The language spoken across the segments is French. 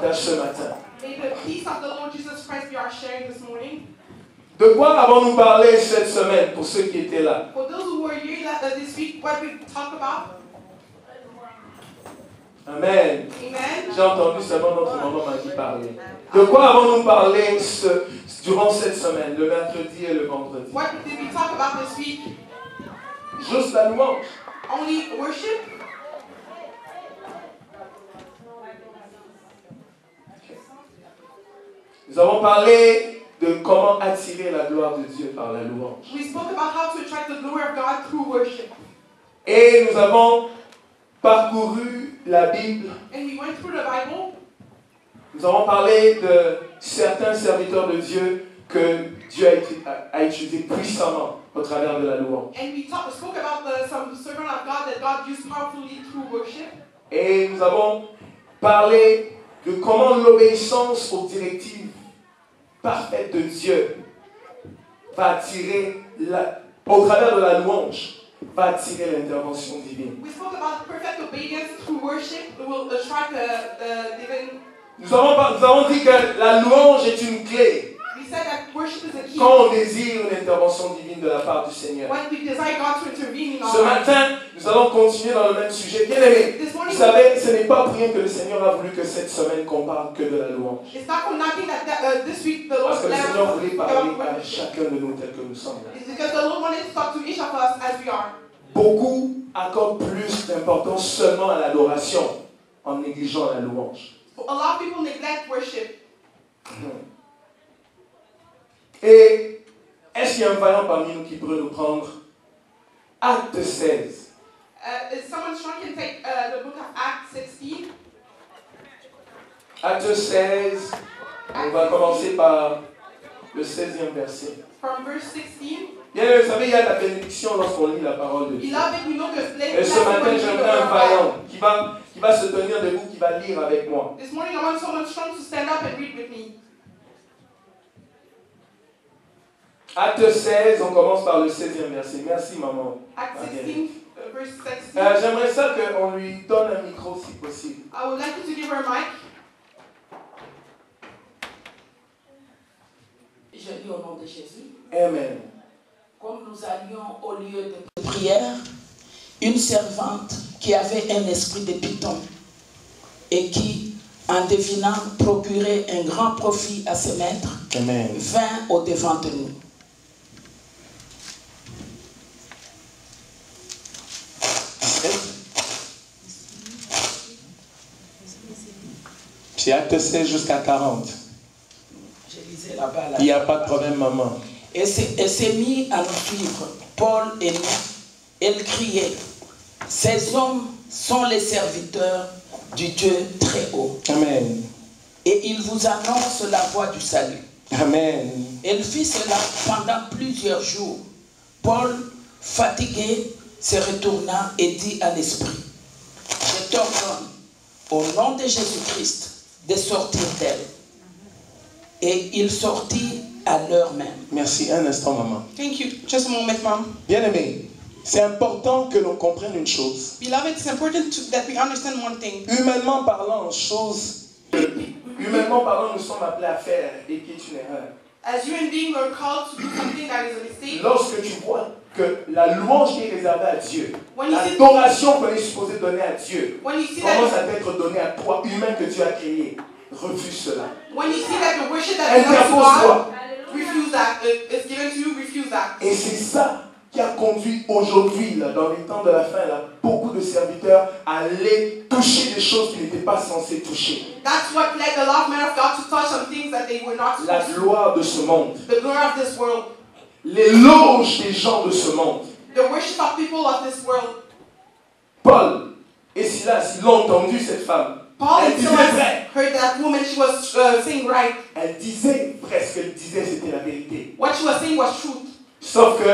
partage ce matin. May the peace of the Lord Jesus Christ be our sharing this morning. De quoi avons-nous parlé cette semaine pour ceux qui étaient là? For those who were here this week, what we talk about? Amen. Amen. J'ai entendu seulement notre maman m'a dit parler. De quoi avons-nous parlé durant cette semaine, le mercredi et le vendredi? What did we talk about this week? Juste la louange. Only worship? Nous avons parlé de comment attirer la gloire de Dieu par la louange. We spoke about how to attract the glory of God through worship. Et nous avons parcouru la Bible. And we went through the Bible. Nous avons parlé de certains serviteurs de Dieu que Dieu a utilisés puissamment au travers de la louange. And we spoke about some servant of God that God used powerfully through worship. Et nous avons parlé de comment l'obéissance aux directives parfaites de Dieu va attirer, au travers de la louange, va attirer l'intervention divine. We spoke about perfect obedience through worship will attract the divine. Nous avons dit que la louange est une clé We said that worship is a key. quand on désire une intervention divine de la part du Seigneur. When we desire God to intervene in our Ce matin, nous allons continuer dans le même sujet. Bien aimé, vous savez, ce n'est pas pour rien que le Seigneur a voulu que cette semaine qu'on parle que de la louange. It's not for nothing that this week the Lord Parce que le Seigneur voulait parler à worship. chacun de nous tel que nous sommes là. It's because the Lord wanted to talk to each of us as we are. Beaucoup accordent plus d'importance seulement à l'adoration en négligeant la louange. A lot of people neglect worship. Et est-ce qu'il y a un vaillant parmi nous qui pourrait nous prendre Acte 16? Is someone strong can take the book of Acts 16? Acte 16, on va commencer par le 16e verset. From verse 16. Bien, vous savez, il y a la bénédiction lorsqu'on lit la parole de Dieu. Beloved, we know there's Et ce matin, j'aimerais un vaillant qui va se tenir debout, qui va lire avec moi. This morning, I want someone strong to stand up and read with me. Acte 16, on commence par le 16e verset. Merci, maman. Acts 16, verse 16. J'aimerais ça qu'on lui donne un micro si possible. I would like you to give her a mic. Je lis au nom de Jésus. Amen. Comme nous allions au lieu de prière, une servante qui avait un esprit de python et qui, en devinant procurer un grand profit à ses maîtres, Amen, vint au devant de nous. C'est Acte 16 jusqu'à 40. Je lisais là-bas. Il n'y a pas de problème, maman. Et s'est mis à nous suivre, Paul et nous. Elle criait, ces hommes sont les serviteurs du Dieu très haut. Amen. Et ils vous annoncent la voie du salut. Amen. Elle fit cela pendant plusieurs jours. Paul, fatigué, se retourna et dit à l'esprit, je t'ordonne, au nom de Jésus-Christ, de sortir d'elle. Et il sortit à l'heure même. Merci. Un instant, maman. Thank you. Just a moment, Mom. Bien-aimé, c'est important que l'on comprenne une chose. Beloved, it's important that we understand one thing. Humainement parlant, humainement parlant, nous sommes appelés à faire et qui est une erreur. As human beings, we're called to do something that is a mistake. Lorsque tu vois que la louange qui est réservée à Dieu, When you see- l'adoration qu'on est supposé donner à Dieu, When you see commence that, à être donnée à toi, humain que Dieu a créé, refuse cela. when you see that the worship that belongs to Interpose-toi. God, refuse that. It's given to you, refuse that. Et c'est ça qui a conduit aujourd'hui, là, dans les temps de la fin, là, beaucoup de serviteurs à aller toucher des choses qu'ils n'étaient pas censés toucher. That's what led the lot of men of God to touch some things that they were not La supposed to. gloire de ce monde, The glory of this world, l'éloge des gens de ce monde. the worship of people of this world. Paul et Silas, ils l'ont entendu, cette femme. Paul Elle and disait Silas vrai. heard that woman. She was saying right. Elle disait vrai, ce qu'elle disait, c'était la vérité. What she was saying was truth. Sauf que,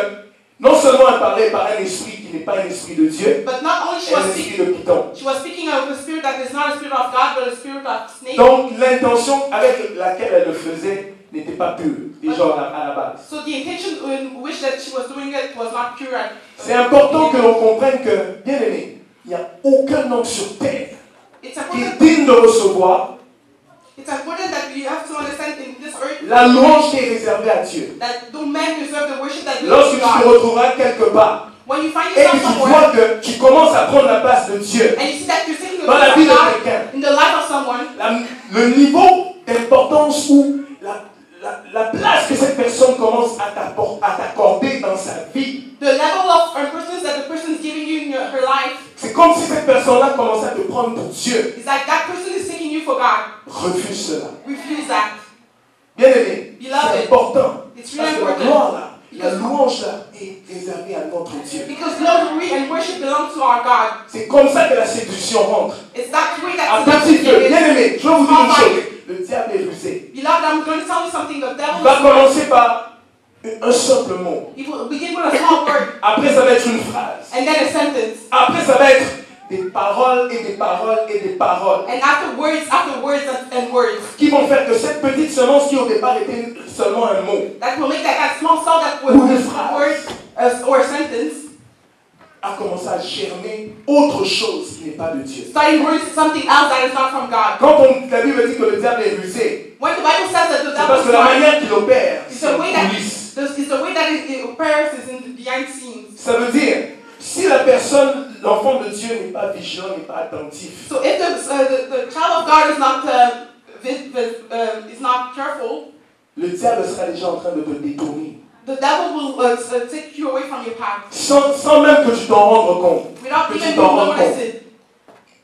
non seulement elle parlait par un esprit qui n'est pas un esprit de Dieu, But not only she et un was esprit speaking, de Python. she was speaking of a spirit that is not a spirit of God, but a spirit of snake. Donc l'intention avec laquelle elle le faisait n'était pas pure, déjà à la base. So the intention in which that she was doing it was not pure. C'est important que l'on comprenne que, bien aimé, il n'y a aucun homme sur terre It's qui est important. digne de recevoir It's important that you have to understand in this earth La louange qui est réservée à Dieu. that no man deserve the worship that Lorsque belongs tu to te God. retrouveras quelque part When you find et que yourself tu somewhere vois que tu commences à prendre la place de Dieu and you see that you're taking the dans la place vie of de God quelqu'un, in the life of someone, le niveau d'importance ou la place que cette personne commence à t'accorder dans sa vie, the level of importance that the person is giving you in her life, c'est comme si cette personne-là commençait à te prendre pour Dieu. it's like that person is taking you for God. Refuse cela. Refuse that. Bien aimé, Beloved, c'est important. It's Parce really que la important. gloire là, la louange là est réservée à notre Dieu. Because glory and worship belong to our God. C'est comme ça que la séduction rentre. It's that way À that petit feu, seduction bien is. aimé, je vais vous dire une chose. Le diable est rusé. Beloved, I'm going to tell you something. The Il devil va is commencer par un simple mot. He will begin with a small word Après, ça va être une phrase. and then a sentence. Après, ça va être des paroles et des paroles et des paroles And after words and words. qui vont faire que cette petite semence qui au départ était seulement un mot That will make that small sound that was Ou une a phrase. word or a sentence a commencé à germer autre chose qui n'est pas de Dieu. starting growing to something else that is not from God. Quand la Bible dit que le diable est rusé, When the Bible says that the c'est devil parce is que la lying, manière qu'il opère, it's c'est the way that en coulisses. it's the way that it operates is in the behind scenes. Ça veut dire, si la personne, l'enfant de Dieu n'est pas vigilant, n'est pas attentif, So if the child of God is not careful, le diable sera déjà en train de te détourner. the devil will take you away from your path Sans même que tu t'en rendes compte. without Que even tu t'en you rendes notice compte. it.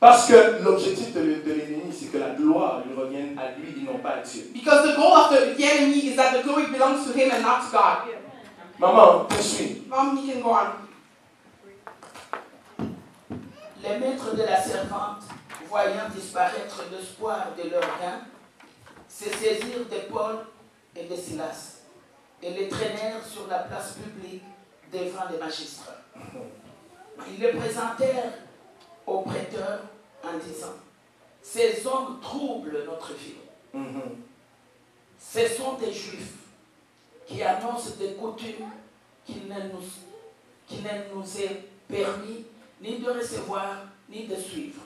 Parce que l'objectif de l'ennemi, c'est que la gloire lui revienne à lui et non pas à Dieu. Because the goal of the enemy is that the glory belongs to him and not to God. Maman, poursuis. Mom, you can go on. Les maîtres de la servante, voyant disparaître l'espoir de leur gain, se saisirent de Paul et de Silas et les traînèrent sur la place publique devant les magistrats. Ils les présentèrent au prêteur en disant: ces hommes troublent notre vie. Ce sont des Juifs qui annoncent des coutumes qu'il ne nous est permis ni de recevoir, ni de suivre.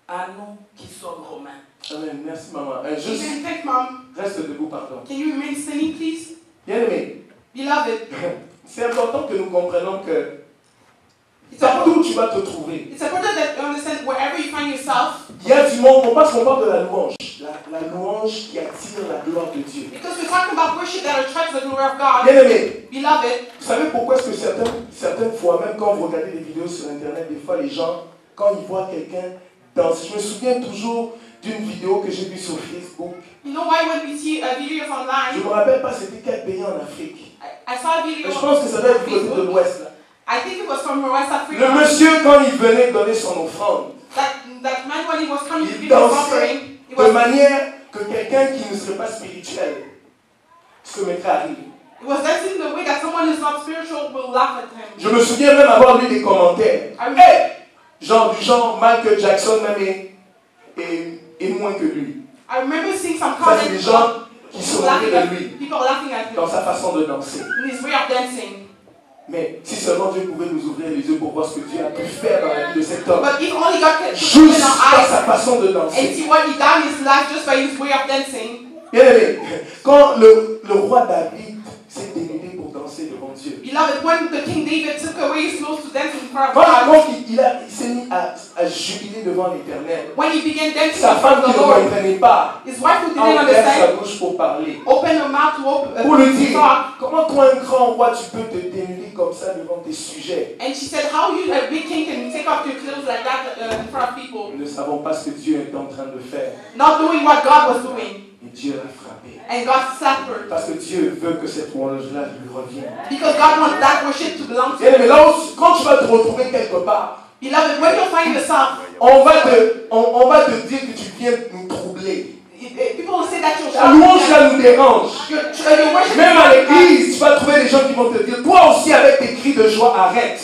À nous qui sommes romains. Amen. Merci, maman. Juste, Amen. Thank Mom. reste debout, pardon. Can you remain standing, please? Bien aimé, Beloved, c'est important que nous comprenions que it's important partout où tu vas te trouver, that you understand wherever you find yourself, il y a du monde, parce qu'on parle de la louange. La louange qui attire la gloire de Dieu. because we're talking about worship that attracts the glory of God. Bien aimé, Beloved, vous savez pourquoi est-ce que certaines fois, même quand vous regardez des vidéos sur Internet, des fois les gens, quand ils voient quelqu'un danser, je me souviens toujours d'une vidéo que j'ai vue sur Facebook. you know why when we see videos Je online, ne me rappelle pas c'était quel pays en Afrique. I saw a video Mais je pense que ça doit être du côté de Facebook. l'Ouest. Là. I think it was from West Le Africa. monsieur, quand il venait donner son offrande, That man when he was coming to il give his dansait offering, he de was manière que quelqu'un qui ne serait pas spirituel se mettrait à rire. dancing the way that someone who's not spiritual will laugh at him. Je me souviens même avoir lu des commentaires. Hey! Genre du genre Michael Jackson même est moins que lui. I remember seeing some Ça c'est des comments gens qui se moquaient laughing de at lui people laughing at dans him sa façon de danser. in his way of dancing. Mais si seulement Dieu pouvait nous ouvrir les yeux pour voir ce que Dieu a pu faire dans la vie de cet homme, But if only God could open juste our par eyes sa façon de and danser. see what he done in his life just by his way of dancing. Bien aimé, quand le roi David s'est dénudé pour danser devant Dieu, Beloved, when the King David took away his clothes to dance in front of quand God, il s'est mis à jubiler devant l'Éternel, when he began dancing sa in front femme of qui the ne Lord, comprenait pas his wife who a didn't ouvert sa understand bouche pour parler. opened her mouth to Pour lui dire, talk. comment toi un grand roi tu peux te dénuder comme ça devant tes sujets? And she said, how you, a big king, can take off your clothes like that in front of people? Nous ne savons pas ce que Dieu est en train de faire. Not doing what God was doing. Et Dieu l'a frappé. And God slapped her. Parce que Dieu veut que cette louange-là lui revienne. Because God wants that worship to belong to Bien, him. mais là, quand tu vas te retrouver quelque part, Beloved, when you find yourself, on va te dire que tu viens nous troubler. people will say that you're La louange là nous dérange. Your worship Même à l'église, tu vas trouver des gens qui vont te dire, toi aussi avec tes cris de joie, arrête.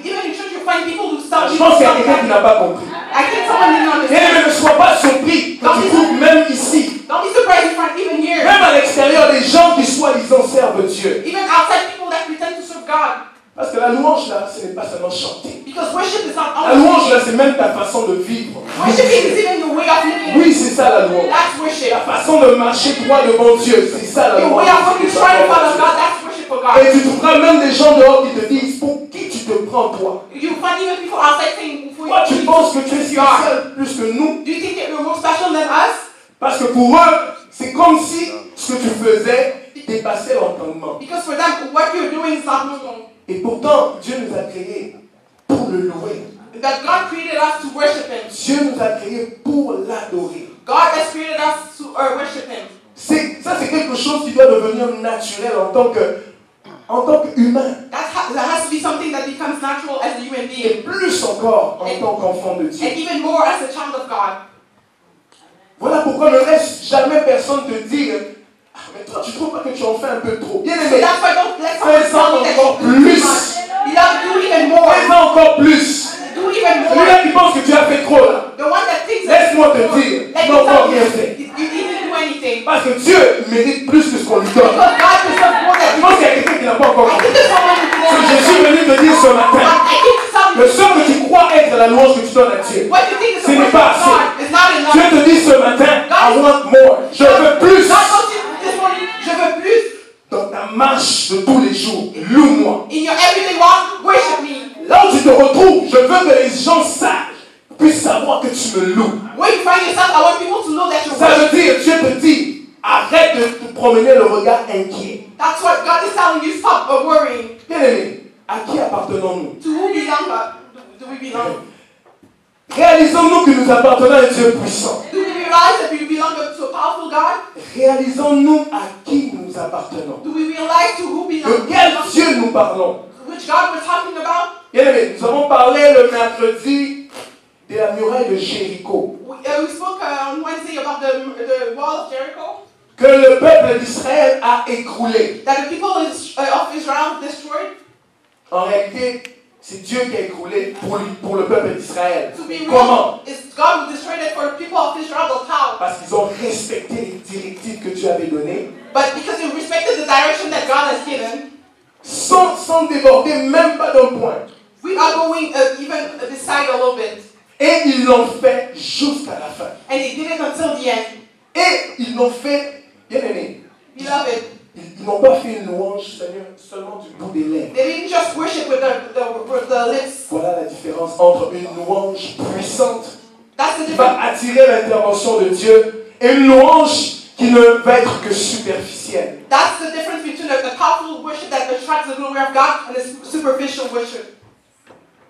Even in church, you find people who stop. Je pense qu'il y a quelqu'un qui n'a pas compris. I think someone didn't Bien, understand. mais ne sois pas surpris quand tu trouves même ici, Don't be surprised if you find even here, même à l'extérieur, des gens qui soi-disant servent Dieu. even outside people that pretend to serve God. Parce que la louange là, ce n'est pas seulement chanter. Because worship is not La louange only là, c'est même ta façon de vivre. worship is even your way of living. Oui, c'est ça la louange. That's worship. La façon de marcher droit devant Dieu, c'est ça la The louange. way of what you try in front of God, that's worship for God. Et tu trouveras même des gens dehors qui te disent, pour qui tu te prends toi? You find even people outside saying, Toi, tu penses que tu es spécial plus que nous? do you think that you're more special than us? Parce que pour eux, c'est comme si ce que tu faisais dépassait l'entendement. Because for them, what you're doing is not normal. Et pourtant, Dieu nous a créés pour le louer. That God created us to worship Him. Dieu nous a créés pour l'adorer. God has created us to worship Him. Ça, c'est quelque chose qui doit devenir naturel en tant qu'humain. That has to be something that becomes natural as a human being. Et plus encore en tant qu'enfant de Dieu. And even more as a child of God. Voilà pourquoi ne laisse jamais personne te dire, ah, mais toi, tu trouves pas que tu en fais un peu trop. Bien So aimé, that's why don't let someone fais-en tell you that encore you do too plus. much. Beloved, do even more. Fais-en encore plus. Do even more. Celui-là qui pense que tu as fait trop là. The one that thinks Laisse-moi te more. dire, Let tu me n'as encore tell rien you, fait. you didn't do anything. Parce que Dieu mérite plus que ce qu'on lui donne. Because God deserves more than Je you. pense qu'il y a quelqu'un qui n'a pas encore I compris. think there's someone who Ce que knows. je suis venu te dire ce matin, I think le seul que tu crois être la louange que tu donnes à Dieu, what you think is ce the n'est worship pas of assez. God is not enough. Dieu te dit ce matin, I want more. Je veux plus. God told you this morning, je veux plus. Dans ta marche de tous les jours, loue-moi. In your everyday walk, worship me. Là où tu te retrouves, je veux que les gens puissent savoir que tu me loues. Where you find yourself, I want people to know that you're Ça worshiping. veut dire, Dieu te dit, arrête de te promener le regard inquiet. That's what God is telling you. Stop worrying. Bien aimé, à qui appartenons-nous? To who do we belong? Réalisons-nous que nous appartenons à un Dieu puissant. Do we realize that we belong to a powerful God? Réalisons-nous à qui nous appartenons. Do we realize to who we belong? De quel Dieu nous parlons? Which God we're talking about? Bien aimé, nous avons parlé le mercredi de la muraille de Jéricho. We spoke on Wednesday about the wall of Jericho. Que le peuple d'Israël a écroulé. That the people of Israel destroyed. En réalité, c'est Dieu qui a écroulé pour le peuple d'Israël. To be Comment? real, it's God who destroyed it for the people of Israel. But how? Parce qu'ils ont respecté les directives que Dieu avait données. But because they respected the direction that God has given. Sans déborder même pas d'un point. We are going even beside a little bit. Et ils l'ont fait jusqu'à la fin. And they did it until the end. Et ils l'ont fait, bien aimé. Beloved, Ils n'ont pas fait une louange, Seigneur, seulement du bout des lèvres. they didn't just worship with the lips. Voilà la différence entre une louange puissante That's the qui difference. va attirer l'intervention de Dieu et une louange qui ne va être que superficielle. That's the difference between a powerful worship that attracts the glory of God and a superficial worship.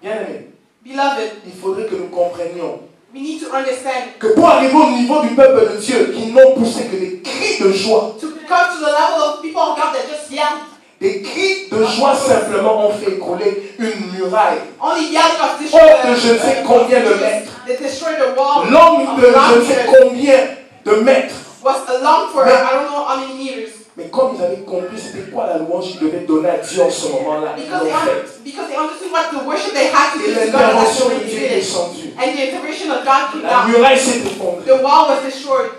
Bien aimé, Beloved, il faudrait que nous comprenions we need to understand que pour arriver au niveau du peuple de Dieu qui n'ont poussé que des cris de joie, to come to the level of people of God that just yelled. des cris de joie simplement ont fait écrouler une muraille. Only yelling of this Haute de je ne sais combien de mètres. they destroyed the wall. Longue de je ne sais combien de mètres. Was long for Mais- I don't know how many meters. Mais comme ils avaient compris c'était quoi la louange qu'ils devaient donner à Dieu en ce moment-là, ils l'ont faite. Because they understood what the worship they had to Et do to God, and l'intervention that's de what they Dieu est did. descendue. And the intervention of God came La down. muraille s'est effondrée. The wall was destroyed.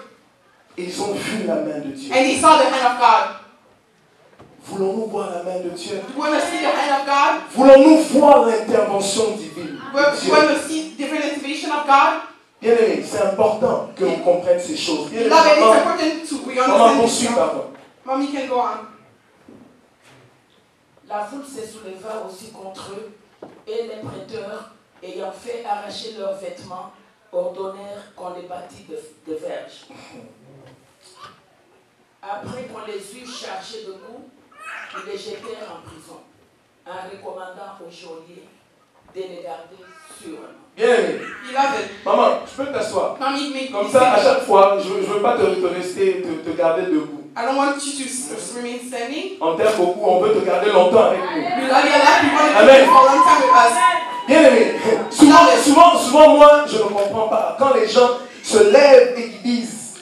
Et ils ont vu la main de Dieu. And they saw the hand of God. Voulons-nous voir la main de Dieu? Do you want to see the hand of God? Voulons-nous voir l'intervention divine Do de you Dieu? want to see different intervention of God? Bien aimé, c'est important que l'on comprenne ces choses. Bien aimé, Beloved, it's maman, important to we maman understand poursuit, this. pardon. Mommy can go on. La foule se souleva aussi contre eux, et les prêteurs, ayant fait arracher leurs vêtements, ordonnèrent qu'on les bâtît de verges. Après qu'on les eut chargés de coups, ils les jetèrent en prison, en recommandant aux geôliers de les garder sûrement. Bien aimé, Beloved, maman, tu peux t'asseoir. Mommy make Comme me ça, à sit. chaque fois, je ne veux pas te garder debout. I don't want you to remain standing. On t'aime beaucoup, on veut te garder longtemps avec nous. We love you a lot. We want to Amen. keep you for a long time with us. Bien aimé, souvent, moi, je ne comprends pas. Quand les gens se lèvent et qui disent,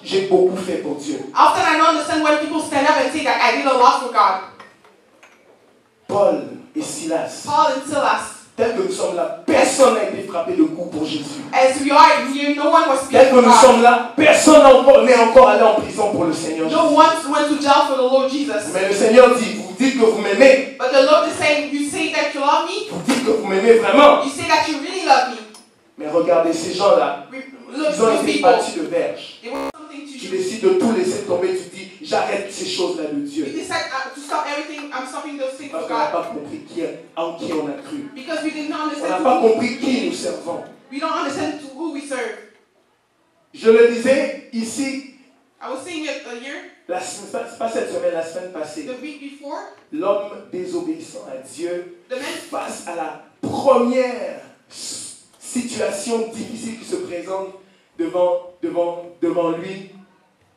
j'ai beaucoup fait pour Dieu. Often I don't understand when people stand up and say that I did a lot for God. Paul et Silas, Paul and Silas, tel que nous sommes là, personne n'a été frappé de coups pour Jésus. as we are here, no one was Tel speaking que for nous God. sommes là, personne n'est encore allé en prison pour le Seigneur No Jésus. one went to jail for the Lord Jesus. Mais le Seigneur dit, vous dites que vous m'aimez, But the Lord is saying, you say that you love me, vous dites que vous m'aimez vraiment. you say that you really love me. Mais regardez ces gens-là, Ils ont été people. battus de verge. They want something to Tu do. décides de tout laisser tomber, tu dis, j'arrête ces choses-là de You Dieu. decide to stop everything. I'm stopping those things Parce for qu'on n'a God. pas compris en qui on a cru. Because we did not On n'a understand pas who compris qui nous servons. we don't understand to who we serve. Je le disais ici, I was saying it here, pas cette semaine, la semaine passée. the week before, L'homme désobéissant à Dieu, the man face à la première situation difficile qui se présente devant lui,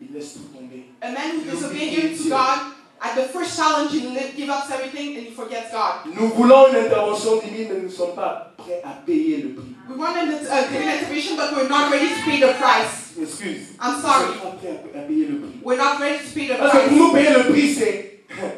il laisse tout tomber. a man who disobeyed to God, at the first challenge, he gives up everything and he forgets God. Nous voulons une intervention divine, mais nous ne sommes pas prêts à payer le prix. We wanted divine intervention, but we're not ready to pay the price. Excuse. I'm Nous sorry. ne sommes pas prêts à payer le prix. We're not ready to pay the Parce que pour price. nous payer le prix, c'est...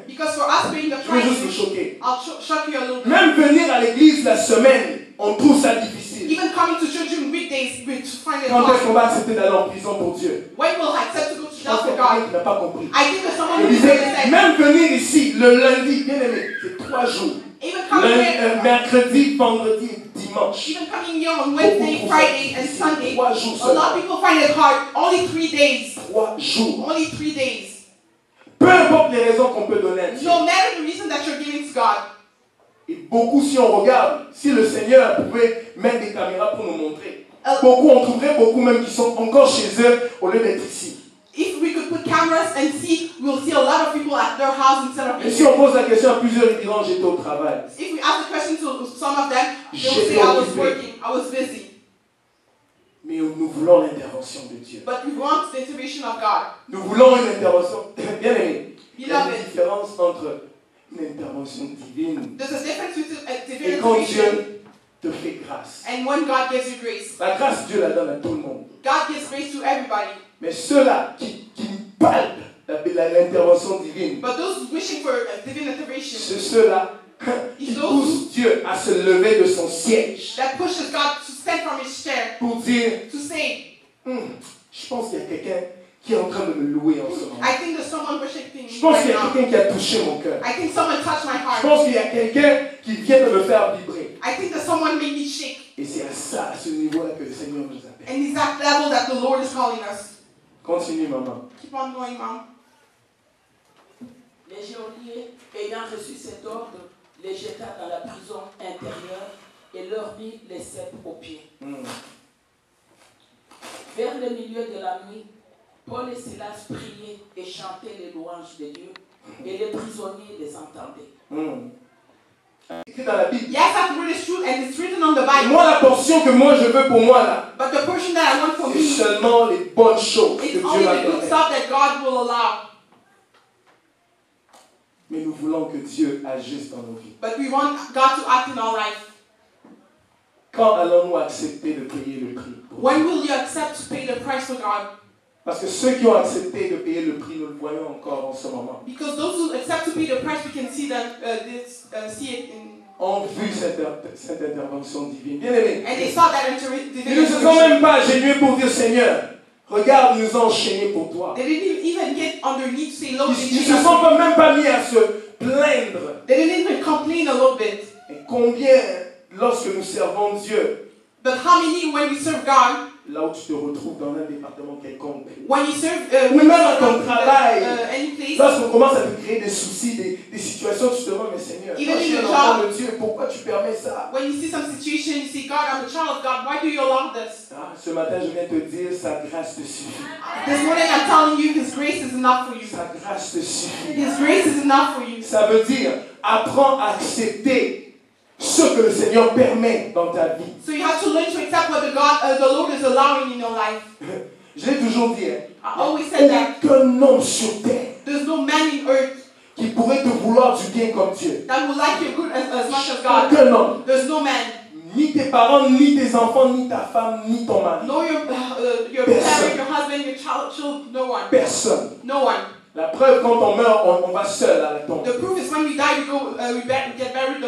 Because for us paying the Je veux juste vous price, choquer. I'll shock you a little bit. Même venir à l'église la semaine, on trouve ça difficile. Even coming to church on weekdays, we find it Quand est-ce qu'on hard. va accepter d'aller en prison pour Dieu? When will I accept to go to Je jail pense for qu'il y a quelqu'un God? qui n'a pas compris. I think that someone Je who disais, understand. même venir ici le lundi, bien aimé, c'est 3 jours. Even coming here, Mercredi, vendredi, dimanche. even coming here on Wednesday, Friday, and Sunday, 3 jours a lot of seulement. people find it hard. Only 3 days. 3 jours. Only 3 days. Peu importe les raisons qu'on peut donner à Dieu. No matter the reason that you're giving to God. Et beaucoup, si on regarde, si le Seigneur pouvait mettre des caméras pour nous montrer, beaucoup, on trouverait beaucoup même qui sont encore chez eux au lieu d'être ici. If we could put cameras and see, we'll see a lot of people at their house instead of Et si on pose la question à plusieurs, ils diront j'étais au travail. If we ask the question to some of them, they'll J'étais say I was occupé. working, I was busy. Mais nous voulons l'intervention de Dieu. But we want the intervention of God. Nous voulons une intervention. Bien aimé, il y a une Beloved, différence entre une intervention divine there's a difference between a et divine quand intervention Dieu te fait grâce. and when God gives you grace. La grâce, Dieu la donne à tout le monde. God gives grace to everybody. Mais ceux-là qui palpent l'intervention divine, But those wishing for a divine intervention, c'est ceux-là qui poussent Dieu à se lever de son siège that pushes God to stand from his chair, pour dire, to say, je pense qu'il y a quelqu'un qui est en train de me louer en ce moment. I think there's someone worshiping Je me pense right qu'il y a now. quelqu'un qui a touché mon cœur. I think someone touched my Je heart. pense qu'il y a quelqu'un qui vient de me faire vibrer. I think that someone made me shake. Et c'est à ça, à ce niveau-là que le Seigneur nous appelle. And it's that level that the Lord is calling us. Continue, maman. Keep on going, Mom. Les geôliers, ayant reçu cet ordre, les jeta dans la prison intérieure et leur mit les cèpes aux pieds. Vers le milieu de la nuit, Paul et Silas priaient et chantaient les louanges de Dieu, et les prisonniers les entendaient. Écrit dans la Bible. Yes, that word is true and it's written on the Et Bible. moi, la portion que moi je veux pour moi là, But the portion that I want for c'est me, seulement les bonnes choses que it's Dieu only va the good permettre. stuff that God will allow. Mais nous voulons que Dieu agisse dans nos vies. But we want God to act in our life. Quand allons-nous accepter de payer le prix pour When Dieu? will you accept to pay the price for God? Parce que ceux qui ont accepté de payer le prix, nous le voyons encore en ce moment, Because those who accept to pay the price, we can see that see it in, ont vu cette intervention divine. Bien aimé, and they saw that ils ne se sont même pas agenouillés pour dire Seigneur, regarde, nous enchaînés pour toi. They didn't even get underneath to say, Lord, Ils ne se sont même pas mis à se plaindre. they didn't even complain a little bit. Et combien, lorsque nous servons Dieu, But how many, when we serve God, là où tu te retrouves dans un département quelconque, when you serve, ou même à ton travail, any place, lorsqu'on commence à te créer des soucis, des situations, tu te demandes, mais Seigneur, Even moi, je suis in un your enfant job. de Dieu, pourquoi tu permets ça? when you see some situation, you say, God, I'm a child of God, why do you allow this? Ah, ce matin, je viens te dire, sa grâce te suffit. This morning I'm telling you, His grace is enough for you. Sa grâce te suffit. His grace is enough for you. Ça veut dire, apprends à accepter ce que le Seigneur permet dans ta vie. So you have to learn to accept what the Lord is allowing in your life. Je l'ai toujours dit, hein, I always said that aucun homme sur terre there's no man in earth qui pourrait te vouloir du bien comme Dieu. that will like you good as much as God. Aucun homme. There's no man. Ni tes parents, ni tes enfants, ni ta femme, ni ton mari. No your parent, your husband, your child, no one. Personne. No one. La preuve, quand on meurt, on va seul à la tombe. The proof is when we die, we get buried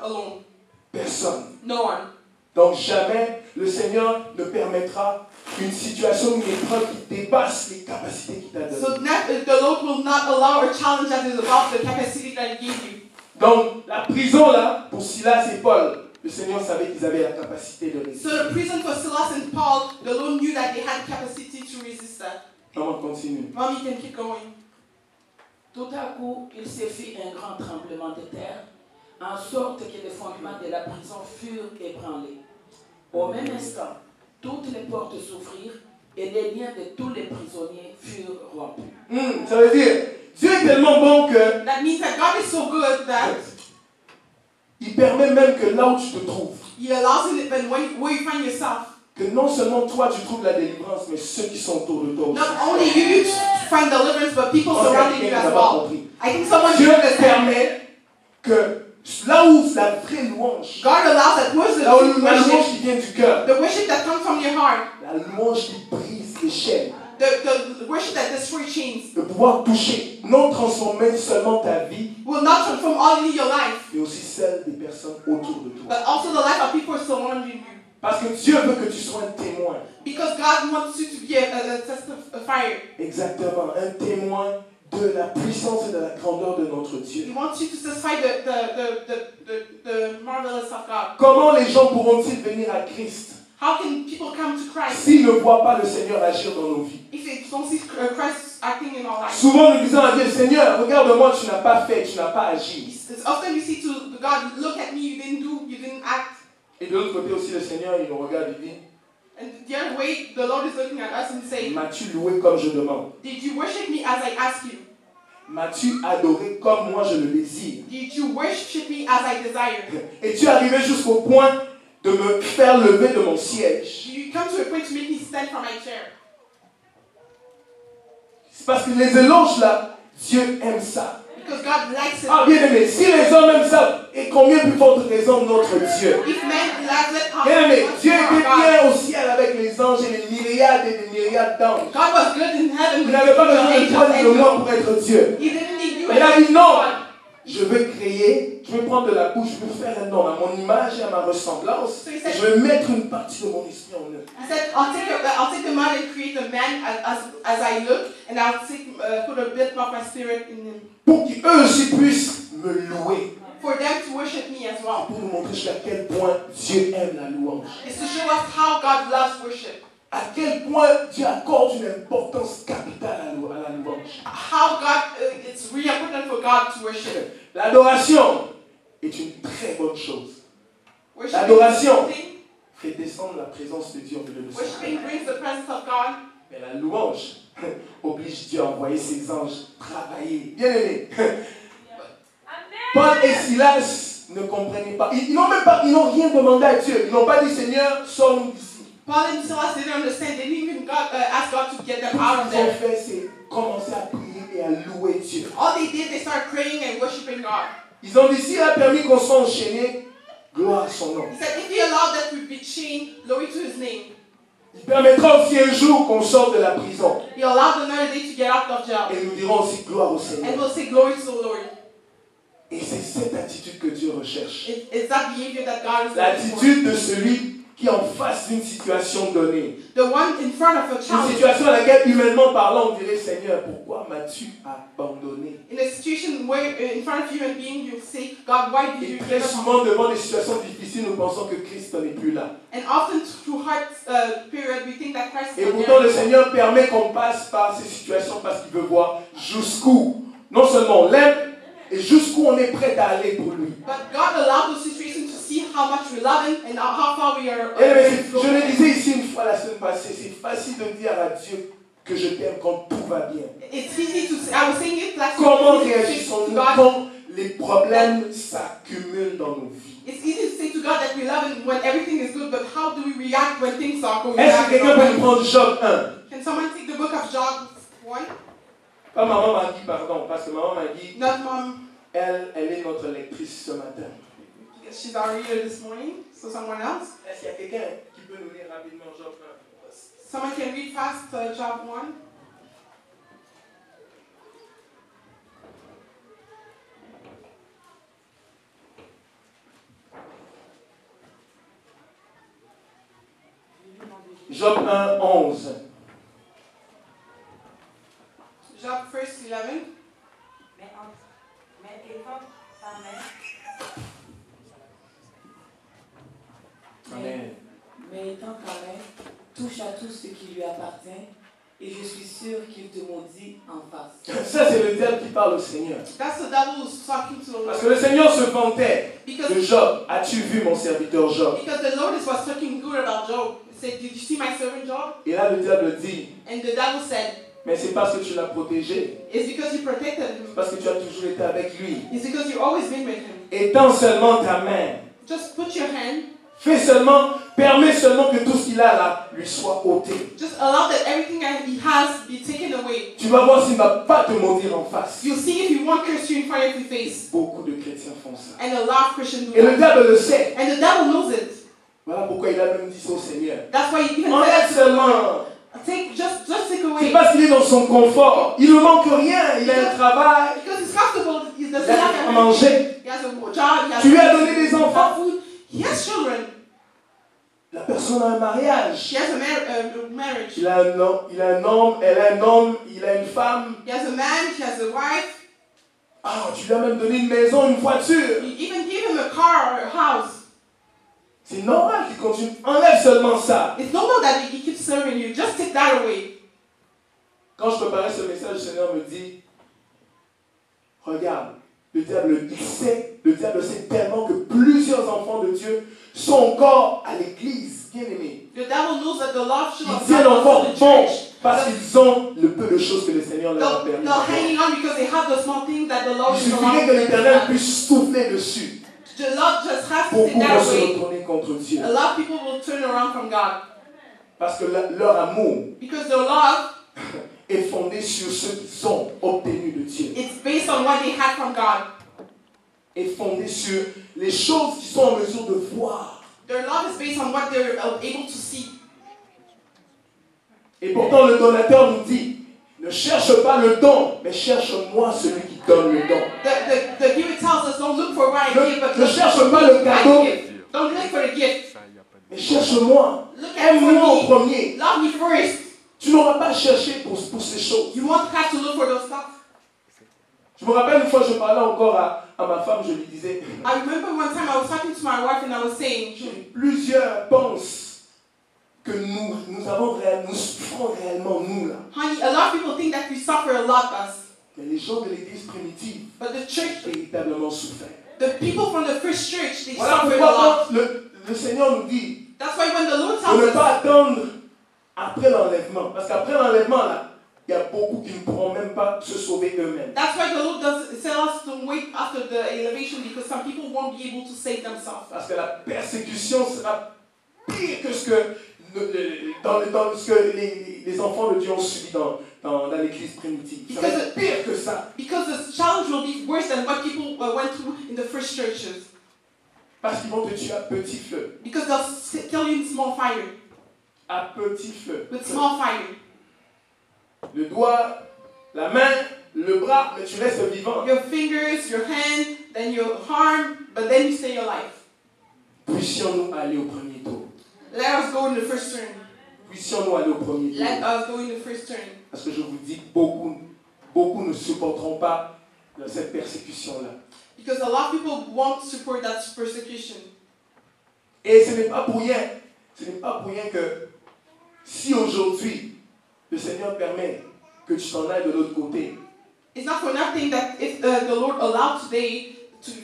alone. Personne. No one. Donc jamais le Seigneur ne permettra une situation, une épreuve qui dépasse les capacités qu'il t'a So données. the Lord will not allow a challenge that is above the capacity that He gave you. Donc la prison là, pour Silas et Paul, Le Seigneur savait qu'ils avaient la capacité de résister. So the prison for Silas and Paul, the Lord knew that they had capacity to resist that. Maman, continue. Mom, you can keep going. Tout à coup, il se fit un grand tremblement de terre, en sorte que les fondements de la prison furent ébranlés. Au même instant, toutes les portes s'ouvrirent et les liens de tous les prisonniers furent rompus. Ça veut dire, Dieu est tellement bon que That means that God is so good that il permet même que là où tu te trouves, He allows it where you find yourself. que non seulement toi tu trouves la délivrance, mais ceux qui sont autour de toi aussi. Not only you find deliverance, but people surrounding you as well. I think someone Dieu should understand. permet que là où la vraie louange, God allows that where's là où the la louange worship, qui vient du cœur, the worship that comes from your heart, la louange qui brise les chaînes, the worship that destroys chains, de pouvoir toucher, non transformer seulement ta vie, will not transform only your life, mais aussi celle des personnes autour de toi. but also the life of people surrounding you. Parce que Dieu veut que tu sois un témoin. Because God wants you to be a testifier. Exactement, un témoin de la puissance et de la grandeur de notre Dieu. He wants you to testify the marvelous of God. Comment les gens pourront-ils venir à Christ How can people come to Christ s'ils ne voient pas le Seigneur agir dans nos vies? if they don't see Christ acting in our life? Souvent nous disons à Dieu, Seigneur, regarde-moi, tu n'as pas fait, tu n'as pas agi. It's often you see to God, look at me, you didn't do, you didn't act. Et de l'autre côté aussi, le Seigneur, il nous regarde et dit, And the other way, the Lord is looking at us and saying, m'as-tu loué comme je demande? did you worship me as I ask you? M'as-tu adoré comme moi je le désire? Did you worship me as I desire? Et tu es arrivé jusqu'au point de me faire lever de mon siège. You come to a point to make me stand from my chair. C'est parce que les éloges là, Dieu aime ça. Because God likes it. Ah bien aimé, si les hommes aiment ça, et combien plus forte raison notre Dieu? If men love it, Bien aimé, what's Dieu more, était God? bien au ciel avec les anges et les myriades d'anges. God was good in heaven Vous with n'avez pas besoin de angels toi ni de and moi pour être Dieu. He didn't need you. Mais il a dit non, je veux créer, je veux prendre de la bouche, je veux faire un homme à mon image et à ma ressemblance. Et je veux mettre une partie de mon esprit en eux. He said, I'll take the man and create the man as I look, and I'll put a bit of my spirit in him. Pour qu'eux aussi puissent me louer. For them to worship me as well. Pour nous montrer jusqu'à quel point Dieu aime la louange. It's to show us how God loves worship. À quel point Dieu accorde une importance capitale à la louange. How God, it's really important for God to worship. L'adoration est une très bonne chose. Worshiping L'adoration fait descendre la présence de Dieu en milieu de son Worshiping brings the presence of God. Mais la louange oblige Dieu à envoyer ses anges travailler. Bien aimé. Paul et Silas ne comprenaient pas. Ils n'ont rien demandé à Dieu. Ils n'ont pas dit Seigneur, sors-nous d'ici. Paul and Silas didn't understand. They didn't even ask God to get them Tout out of ce qu'ils ont there. fait, c'est commencer à prier et à louer Dieu. All they did, they started praying and worshiping God. Ils ont dit s'il a permis qu'on soit enchaîné, gloire à son nom. He said, if He allowed that we be chained, glory to His name. Il permettra aussi un jour qu'on sorte de la prison. He allowed another day to get out of jail. Et nous dirons aussi gloire au And Seigneur. we'll say glory to the Lord. Et c'est cette attitude que Dieu recherche. It's that behavior that God is looking for. L'attitude de celui qui est en face d'une situation donnée. The one in front of a Une challenge. situation dans laquelle, humainement parlant, on dirait Seigneur, pourquoi m'as-tu abandonné? In a situation where, in front of human being, you say, God, why did Et you très give us? souvent, devant des situations difficiles, nous pensons que Christ n'est plus là. And often through hard period, we think that Christ Et is pourtant, le there. Seigneur permet qu'on passe par ces situations parce qu'il veut voir jusqu'où, non seulement on l'aime, et jusqu'où on est prêt à aller pour lui. But God allowed those situations to see how much we love Him and how far we are. Je le disais ici une fois la semaine passée, c'est facile de dire à Dieu que je t'aime quand tout va bien. It's easy to say. I was saying it last Comment week. réagissons-nous God, quand les problèmes s'accumulent dans nos vies? it's easy to say to God that we love Him when everything is good, but how do we react when things are going Est-ce que bad? quelqu'un peut nous prendre Job 1? Can someone take the book of Job 1? Pas maman m'a dit, pardon, parce que maman m'a dit, Not mom. elle est notre lectrice ce matin. She's our reader this morning. So someone else. Est-ce qu'il y a quelqu'un qui peut nous lire rapidement Job 1? Someone can read fast Job 1. Job 1, 11. Job 1:11. Mais étant ta mère, étant ta main, touche à tout ce qui lui appartient, et je suis sûr qu'il te maudit en face. Ça, c'est le diable qui parle au Seigneur. That's the devil who's talking to the Parce Lord. que le Seigneur se vantait de Because, Job. As-tu vu mon serviteur Job? because the Lord was talking good about Job. He said, did you see my servant Job? Et là, le diable dit, And the devil said, mais c'est parce que tu l'as protégé. it's because you protected him. Parce que tu as toujours été avec lui. It's because you've always been with him. Étends seulement ta main. Just put your hand. Permets seulement que tout ce qu'il a là lui soit ôté. Just allow that everything that he has be taken away. Tu vas voir s'il ne va pas te maudire en face. You'll see if he won't curse you in front of your face. Beaucoup de chrétiens font ça. And a lot of Christians do Et le that. diable le sait. And the devil knows it. Voilà pourquoi il a même dit ça au Seigneur. That's why he even Enlève said, seulement. just take C'est away. parce qu'il est dans son confort. Il ne manque rien. Il a un travail. Because he's comfortable. He doesn't Il a have à manger. He has a job. He has Tu lui as donné des enfants. food. He has children. La personne a un mariage. He has a marriage. Il a un homme, elle a un homme, il a une femme. He has a man. He has a wife. Ah, tu lui as même donné une maison, une voiture. You even give him a car or a house. C'est normal qu'il continue. Enlève seulement ça. It's normal that he keeps serving you. Just take that away. Quand je préparais ce message, le Seigneur me dit, regarde, le diable sait tellement que plusieurs enfants de Dieu sont encore à l'église, bien aimés. The devil knows that the love should Ils have tiennent gone encore to the bon church. parce qu'ils ont le peu de choses que le Seigneur leur a They're permis. hanging on because they have the small things that the Lord Il is suffirait allowing que them l'Éternel to have. puisse souffler dessus. The Lord just has to Beaucoup take that vont se away. retourner contre Dieu. A lot of people will turn around from God Parce que leur amour because their love est fondé sur ce qu'ils ont obtenu de Dieu. it's based on what they had from God. Est fondé sur les choses qu'ils sont en mesure de voir. Their love is based on what they're able to see. Et pourtant le donateur nous dit, ne cherche pas le don, mais cherche-moi celui qui donne le don. The giver tells us don't look for what I give, but Ne look cherche for pas what le cadeau, I give. Don't look for the gift. mais cherche-moi. Look at Aime-moi en me. premier. Love me first. Tu n'auras pas cherché pour ces choses. You won't have to look for those stuff. Je me rappelle une fois, je parlais encore à ma femme, je lui disais, I remember one time I was talking to my wife and I was saying, plusieurs pensent que nous souffrons réellement, nous là. honey, a lot of people think that we suffer a lot, us. Mais les gens de l'église primitive But the church, ont véritablement souffert. the people from the first church, they Voilà suffered a pourquoi lot. quand le Seigneur nous dit That's why when the Lord de tells ne us, pas attendre après l'enlèvement. Parce qu'après l'enlèvement, là, il y a beaucoup qui ne pourront même pas se sauver eux-mêmes. that's why the Lord does tell us to wait after the elevation because some people won't be able to save themselves. Parce que la persécution sera pire que ce que, dans ce que les enfants de Dieu ont subi dans l'église primitive. Ça va être pire que ça. Because the challenge will be worse than what people went through in the first churches. Parce qu'ils vont te tuer à petit feu. Because they'll kill you in small fire. À petit feu. With small fire. Le doigt, la main, le bras, mais tu restes vivant. Your fingers, your hand, then your arm, but then you stay alive. Puissions-nous aller au premier tour. Let us go in the first turn. Puissions-nous aller au premier tour. Let us go in the first turn. Parce que je vous dis, beaucoup ne supporteront pas cette persécution-là. Because a lot of people won't support that persecution. Et ce n'est pas pour rien. Ce n'est pas pour rien que si aujourd'hui le Seigneur permet que tu t'en ailles de l'autre côté, It's not for nothing that if the Lord allowed today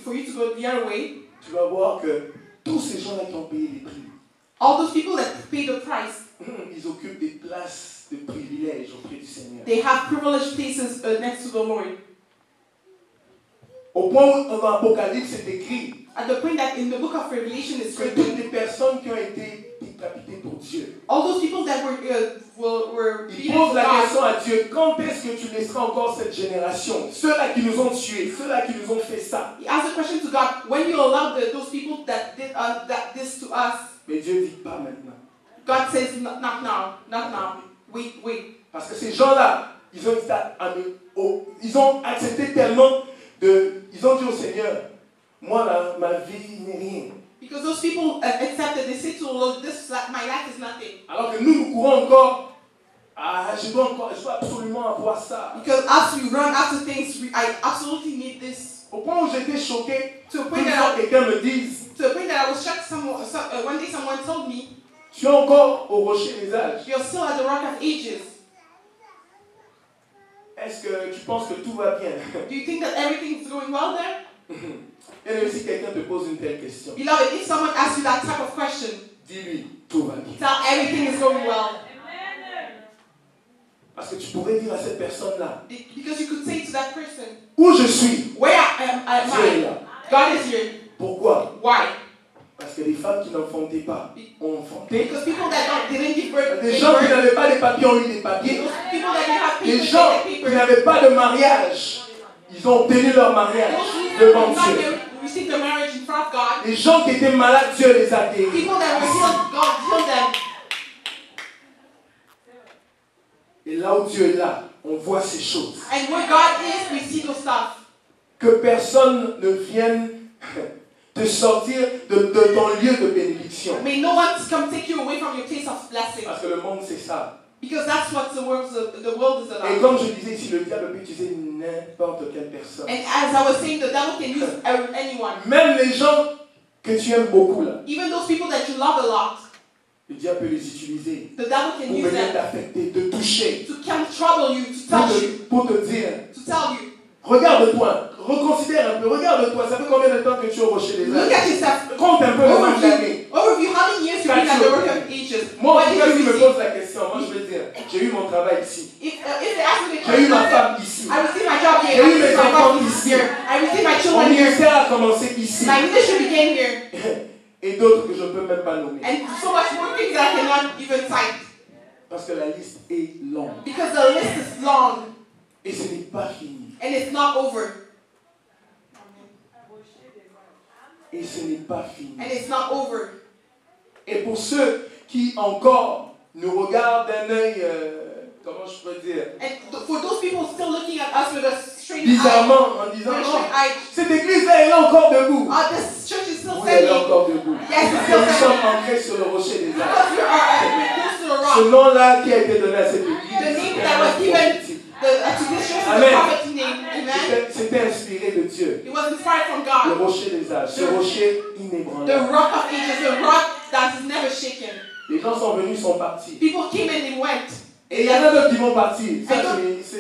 for you to go the other way, tu vas voir que tous ces gens-là qui ont payé les prix, all those people that pay the price, ils occupent des places de privilèges auprès du Seigneur. they have privileged places next to the Lord. Au point où dans l'Apocalypse c'est écrit, At the point that in the book of Revelation it's que toutes written, les personnes qui ont été décapitées pour Dieu, all those people that were ils beaten posent for la God, question à Dieu, quand est-ce que tu laisseras encore cette génération, ceux-là qui nous ont tués, ceux-là qui nous ont fait ça? he asked a question to God, when you allow those people that did this to us, Mais Dieu dit pas maintenant. God says, not now, not now, wait. Parce que ces gens-là, ils ont accepté tellement ils ont dit au Seigneur, moi là, ma vie n'est rien. Because those people accepted, they say to the Lord, my life is nothing. Alors que nous courons encore, je dois absolument avoir ça. Because as we run after things, I absolutely need this. Au point où j'étais choqué, To a une point fois that quelqu'un me dise, I was shocked. One day someone told me, Tu es encore au rocher des âges. You're still at the rock of ages. Est-ce que tu penses que tout va bien? Do you think that everything is going well there? Et si quelqu'un te pose une telle question, Beloved, if someone asks you that type of question, dis-lui, tout va bien. tell everything is going well. Parce que tu pourrais dire à cette personne-là, Because you could say to that person, où je suis, where am Dieu est I? là. God is here. Pourquoi? Why? Parce que les femmes qui n'enfantaient pas ont enfanté. Because people that didn't give birth, Des gave gens qui birth. n'avaient pas de papiers ont eu des papiers. Those people that didn't have Des papers, gens they qui had papers. n'avaient pas de mariage, ils ont obtenu leur mariage Those devant who did Dieu. not receive their marriage in front of God. Les gens qui étaient malades, Dieu les a guéris. People that were healed, God healed them. Et là où Dieu est là, on voit ces choses. And where God is, we see those stuff. Que personne ne vienne te sortir de ton lieu de bénédiction. May no one come take you away from your place of blessing. Parce que le monde, c'est ça. Because that's what the world is Et about. comme je disais ici, le diable peut utiliser n'importe quelle personne. And as I was saying, the devil can use anyone. Même les gens que tu aimes beaucoup là, Even those people that you love a lot, le diable peut les utiliser the devil can pour use venir them t'affecter, te toucher, to come trouble you, to touch you, pour te dire, to tell you. regarde-toi, reconsidère un peu, regarde-toi, ça fait combien de temps que tu es au rocher des Look âges? at yourself. Compte un peu le nombre d'années. Overview how many years you've been at the work of ages. Moi, en What tout did cas, you si me receive? pose la question, moi je vais dire, j'ai eu mon travail ici. If they ask me the J'ai eu ma question, femme ici. I received my job here. J'ai I eu mes received my enfants wife ici. here. I received my Mon children here. ministère a commencé ici. My ministry began here. Et d'autres que je ne peux même pas nommer. And so much more things that I cannot even cite. Parce que la liste est longue. Because the list is long Et ce n'est pas fini. and it's not over. Et ce n'est pas fini. And it's not over. Et pour ceux qui encore nous regardent d'un œil, comment je peux dire, And for those people still looking at us with a straight eye, bizarrement, en disant, with a oh, straight eye, cette église-là, elle est encore debout. this church is still Oui, elle est standing. encore debout. Yes, it's Parce still que nous sommes standing. ancrés sur le rocher des âges. Because we're close to the Ce rock. nom-là qui a été donné à cette église, The name c'est that un was nom given prophétique. to this church is the Amen. prophet's name. Amen. C'était inspiré de Dieu. It was inspired from Le God. rocher des âges, ce rocher The inébranlable. rock of ages, the rock that is never shaken. Les gens sont venus, sont partis. People came and they went. Et il y en a d'autres qui vont partir. Ça,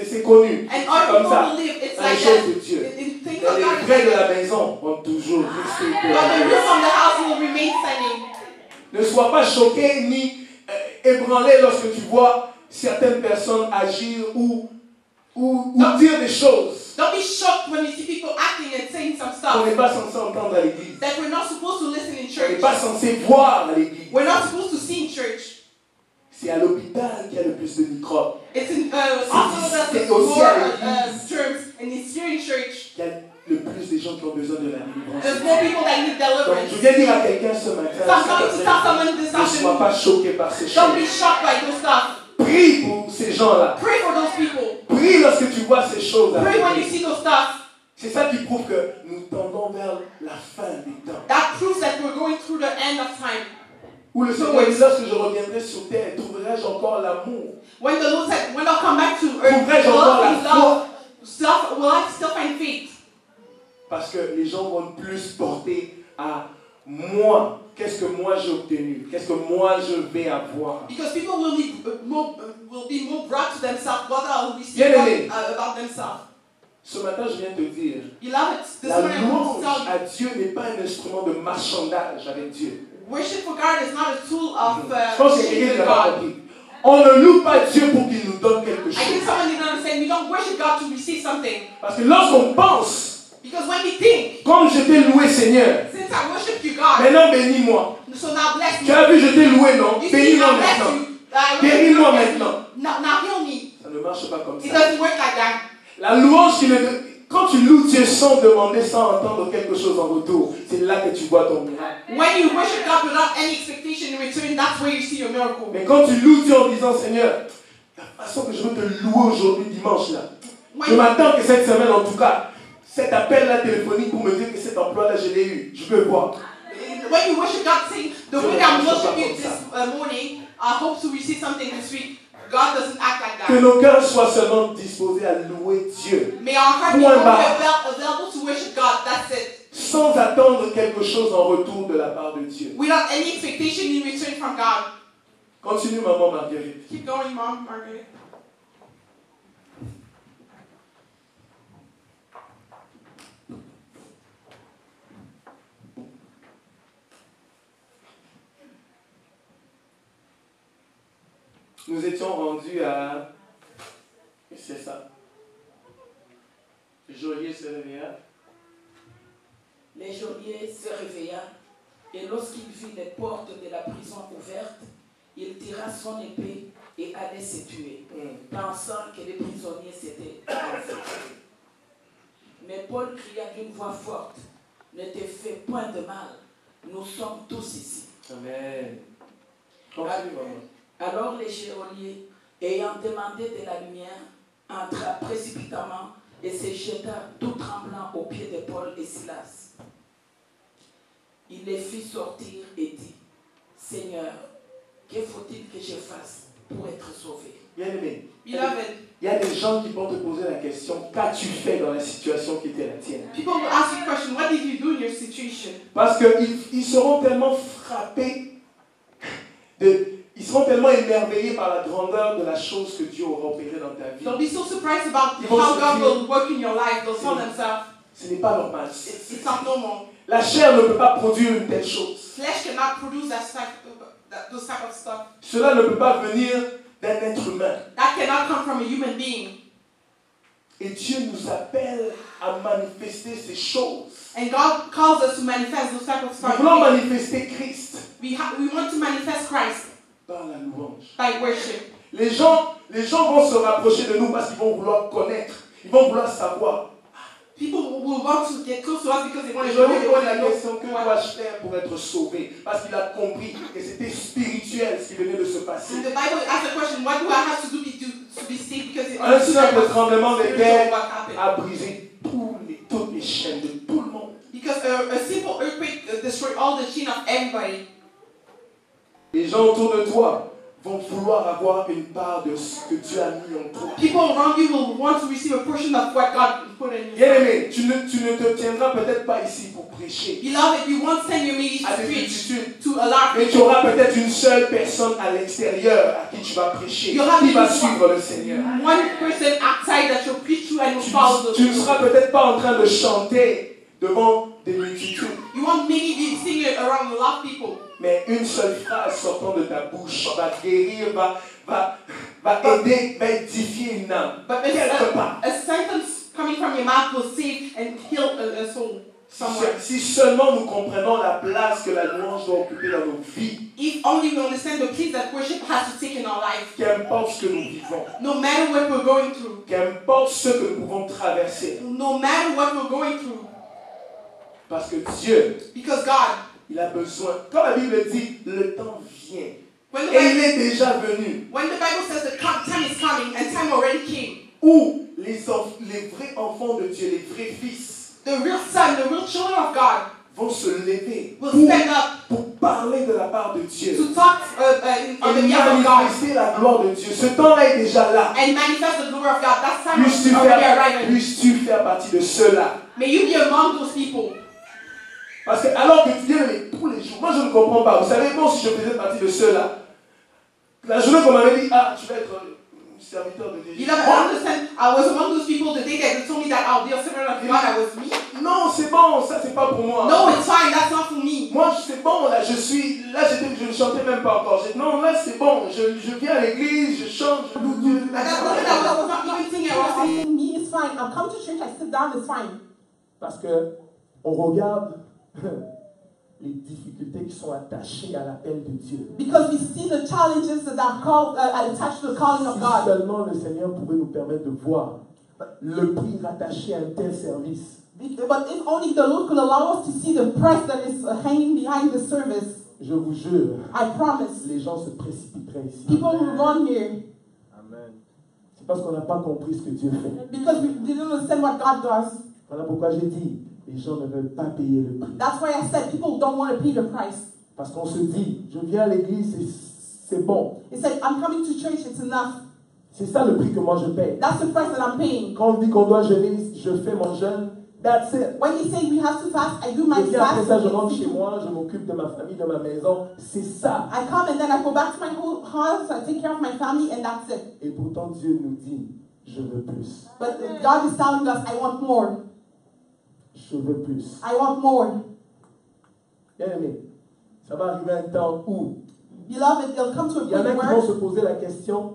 c'est connu. And C'est other comme people ça. will live. It's Dans les like choses that. de Dieu. In things Mais of les God, it's vrais like de that. la maison vont toujours rester de But la the maison. roof of the house will remain standing. Ne sois pas choqué ni ébranlé lorsque tu vois certaines personnes agir ou dire des choses Don't be shocked when you see people acting and saying some qu'on n'est stuff pas censé entendre à l'église. that we're not supposed to listen in On n'est church. pas censé voir à l'église. We're not supposed to see in church. C'est à l'hôpital qu'il y a le plus de microbes. It's in hospitals C'est that's aussi more à l'église. germs, and it's here in church. Il y a le plus de gens qui ont besoin de la délivrance. There's more people that need Donc, deliverance. je viens dire à quelqu'un ce matin, So I'm coming to tell someone this ne sois afternoon, pas choqué par ces don't be choses. shocked by those stuff. Prie pour ces gens-là. Pray for those people. Prie lorsque tu vois ces choses. Pray when you see those stuff. C'est ça qui prouve que nous tendons vers la fin des temps. That proves that we're going through the end of time. Où le Seigneur dit, lorsque je reviendrai sur terre, trouverai-je encore l'amour? When the Lord said, when I'll come back to earth, Trouverai-je will encore I la find love? foi? Will I still find faith? Parce que les gens vont plus porter à moi. Qu'est-ce que moi j'ai obtenu? Qu'est-ce que moi je vais avoir? Because people will be more brought to themselves, what I'll receive Bien-aimé. about themselves. Ce matin, je viens te dire, Beloved, this la morning I want to louange tell you, à Dieu n'est pas un instrument de marchandage avec Dieu. worship for God is not a tool of Je pense que quelqu'un with n'a pas God. compris. On ne loue pas Dieu pour qu'il nous donne quelque I think chose. someone didn't understand. We don't worship God to receive something. Parce que lorsqu'on pense, Because when we think, comme je t'ai loué Seigneur, since I worship you, God, maintenant bénis-moi. so now bless me. Tu as vu, je t'ai loué, non? You see, Bénis-moi I bless maintenant. you. I Guéris-moi bless you. maintenant. Now heal me. Ça ne marche pas comme It ça. doesn't work like that. La louange, quand tu loues Dieu sans demander, sans entendre quelque chose en retour, c'est là que tu vois ton miracle. When you worship God without any expectation in return, that's where you see your miracle. Mais quand tu loues Dieu en disant, Seigneur, la façon que je veux te louer aujourd'hui, dimanche, là, je m'attends que cette semaine, en tout cas, cet appel-là téléphonique pour me dire que cet emploi-là, je l'ai eu. Je veux voir. When you worship God, saying, the way I'm worshiping you this morning, I hope to receive something this week. God doesn't act like Que that. nos cœurs soient seulement disposés à louer Dieu. May our heart be Point only barre. available to worship God. That's it. Sans attendre quelque chose en retour de la part de Dieu. Without any expectation in return from God. Continue, maman Marguerite. Keep going, Mom, Margaret. Nous étions rendus à... C'est ça. Le geôlier se réveilla. Le geôlier se réveilla et lorsqu'il vit les portes de la prison ouvertes, il tira son épée et allait se tuer, pensant que les prisonniers s'étaient enfuis. Mais Paul cria d'une voix forte, « Ne te fais point de mal, nous sommes tous ici. » Amen. Continue, maman. Alors le geôlier, ayant demandé de la lumière, entra précipitamment et se jeta tout tremblant aux pieds de Paul et Silas. Il les fit sortir et dit, « Seigneur, que faut-il que je fasse pour être sauvé ?» Bien-aimé, Beloved, il y a des gens qui vont te poser la question, qu'as-tu fait dans la situation qui était la tienne? people will ask you a question, what did you do in your situation? Parce qu'ils seront tellement frappés, ils seront tellement émerveillés par la grandeur de la chose que Dieu aura opérée dans ta vie. They'll be so surprised about Ils vont how se God dire, will work in your life. They'll tell themselves, Ce n'est pas normal. it's not normal. La chair ne peut pas produire une telle chose. Flesh cannot produce those type of stuff. Cela ne peut pas venir d'un être humain. That cannot come from a human being. Et Dieu nous appelle à manifester ces choses. And God calls us to manifest those type of Nous stuff. voulons manifester Christ We want to manifest Christ par la louange. by worship. Les gens vont se rapprocher de nous parce qu'ils vont vouloir connaître. Ils vont vouloir savoir. People will want to get close to us because they want to Je lui know. pose la question, que dois-je faire pour être sauvé? Parce qu'il a compris que c'était spirituel ce qui venait de se passer. And the Bible asks the question, what do I have to do to be saved? Because it Un simple tremblement de spiritual terre what happened. a brisé toutes les chaînes de tout le monde. Because a simple earthquake destroyed all the chain of everybody. Les gens autour de toi vont vouloir avoir une part de ce que Dieu a mis en toi. People around you will want to receive a portion of what God put in you. Bien-aimé, tu ne te tiendras peut-être pas ici pour prêcher Beloved, you won't send your meetings à to des preach multitudes, to a lot of mais tu people. auras peut-être une seule personne à l'extérieur à qui tu vas prêcher, You have qui va maybe suivre le Seigneur. One person outside that you'll preach to and will follow Tu ne the seras peut-être pas en train de chanter devant des multitudes, You won't maybe be singing around a lot of people. mais une seule phrase sortant de ta bouche va guérir, va aider, va édifier une âme. But Quelque part. a sentence coming from your mouth will save and heal a soul somewhere. Si seulement nous comprenons la place que la louange doit occuper dans nos vies, If only we understand the place that worship has to take in our life. qu'importe ce que nous vivons, No matter what we're going through. qu'importe ce que nous pouvons traverser, No matter what we're going through. parce que Dieu, Because God, il a besoin, quand la Bible dit, le temps vient, when the et il Bible, est déjà venu, when the Bible says the time is coming and time already came, où les vrais enfants de Dieu, les vrais fils, the real son, the real children of God vont se lever will stand up pour parler de la part de Dieu to talk on the et behalf of God manifester la gloire de Dieu. Ce temps-là est déjà là. and manifest the glory of God. That time Puisses-tu is already arriving. faire partie de ceux-là. May you be among those people. Parce que alors que tu viens tous les jours, moi je ne comprends pas. Vous savez, moi si je faisais partie de ceux-là, la journée qu'on m'avait dit, ah, tu vas être serviteur de Dieu. You never understand. I was among those people the day that they told me that I'll be a servant of God. I was me. Non, c'est bon, ça c'est pas pour moi. No, it's fine. That's not for me. Moi c'est bon, là je ne chantais même pas encore. Non, là c'est bon, je viens à l'église, je chante, je loue Dieu. At that moment, I was not even singing. I was saying, Me is fine. I'll come to church, I sit down, it's fine. Parce que on regarde les difficultés qui sont attachées à l'appel de Dieu. Because we see the challenges that are called, attached to the calling of Si God. seulement le Seigneur pouvait nous permettre de voir le prix rattaché à un tel service. But if only the Lord could allow us to see the price that is hanging behind the service, Je vous jure, I promise, les gens se précipiteraient ici. people will run here Amen. C'est parce qu'on n'a pas compris ce que Dieu fait. because we didn't understand what God does. Voilà pourquoi j'ai dit, les gens ne veulent pas payer le prix. That's why I said people don't want to pay the price. Parce qu'on se dit, je viens à l'église, c'est bon. He said, I'm coming to church, it's enough. C'est ça le prix que moi je paye. That's the price that I'm paying. Quand on dit qu'on doit jeûner, je fais mon jeûne, That's it. When you say we have to fast, I do my Et puis après fast. ça, je rentre chez moi, je m'occupe de ma famille, de ma maison. C'est ça. I come and then I go back to my whole house, I take care of my family, and that's it. Et pourtant, Dieu nous dit, je veux plus. But God is telling us, I want more. Je veux plus. I want more. Bien aimé, ça va arriver un temps où Beloved, there'll come to a il y en a point qui vont where se poser la question,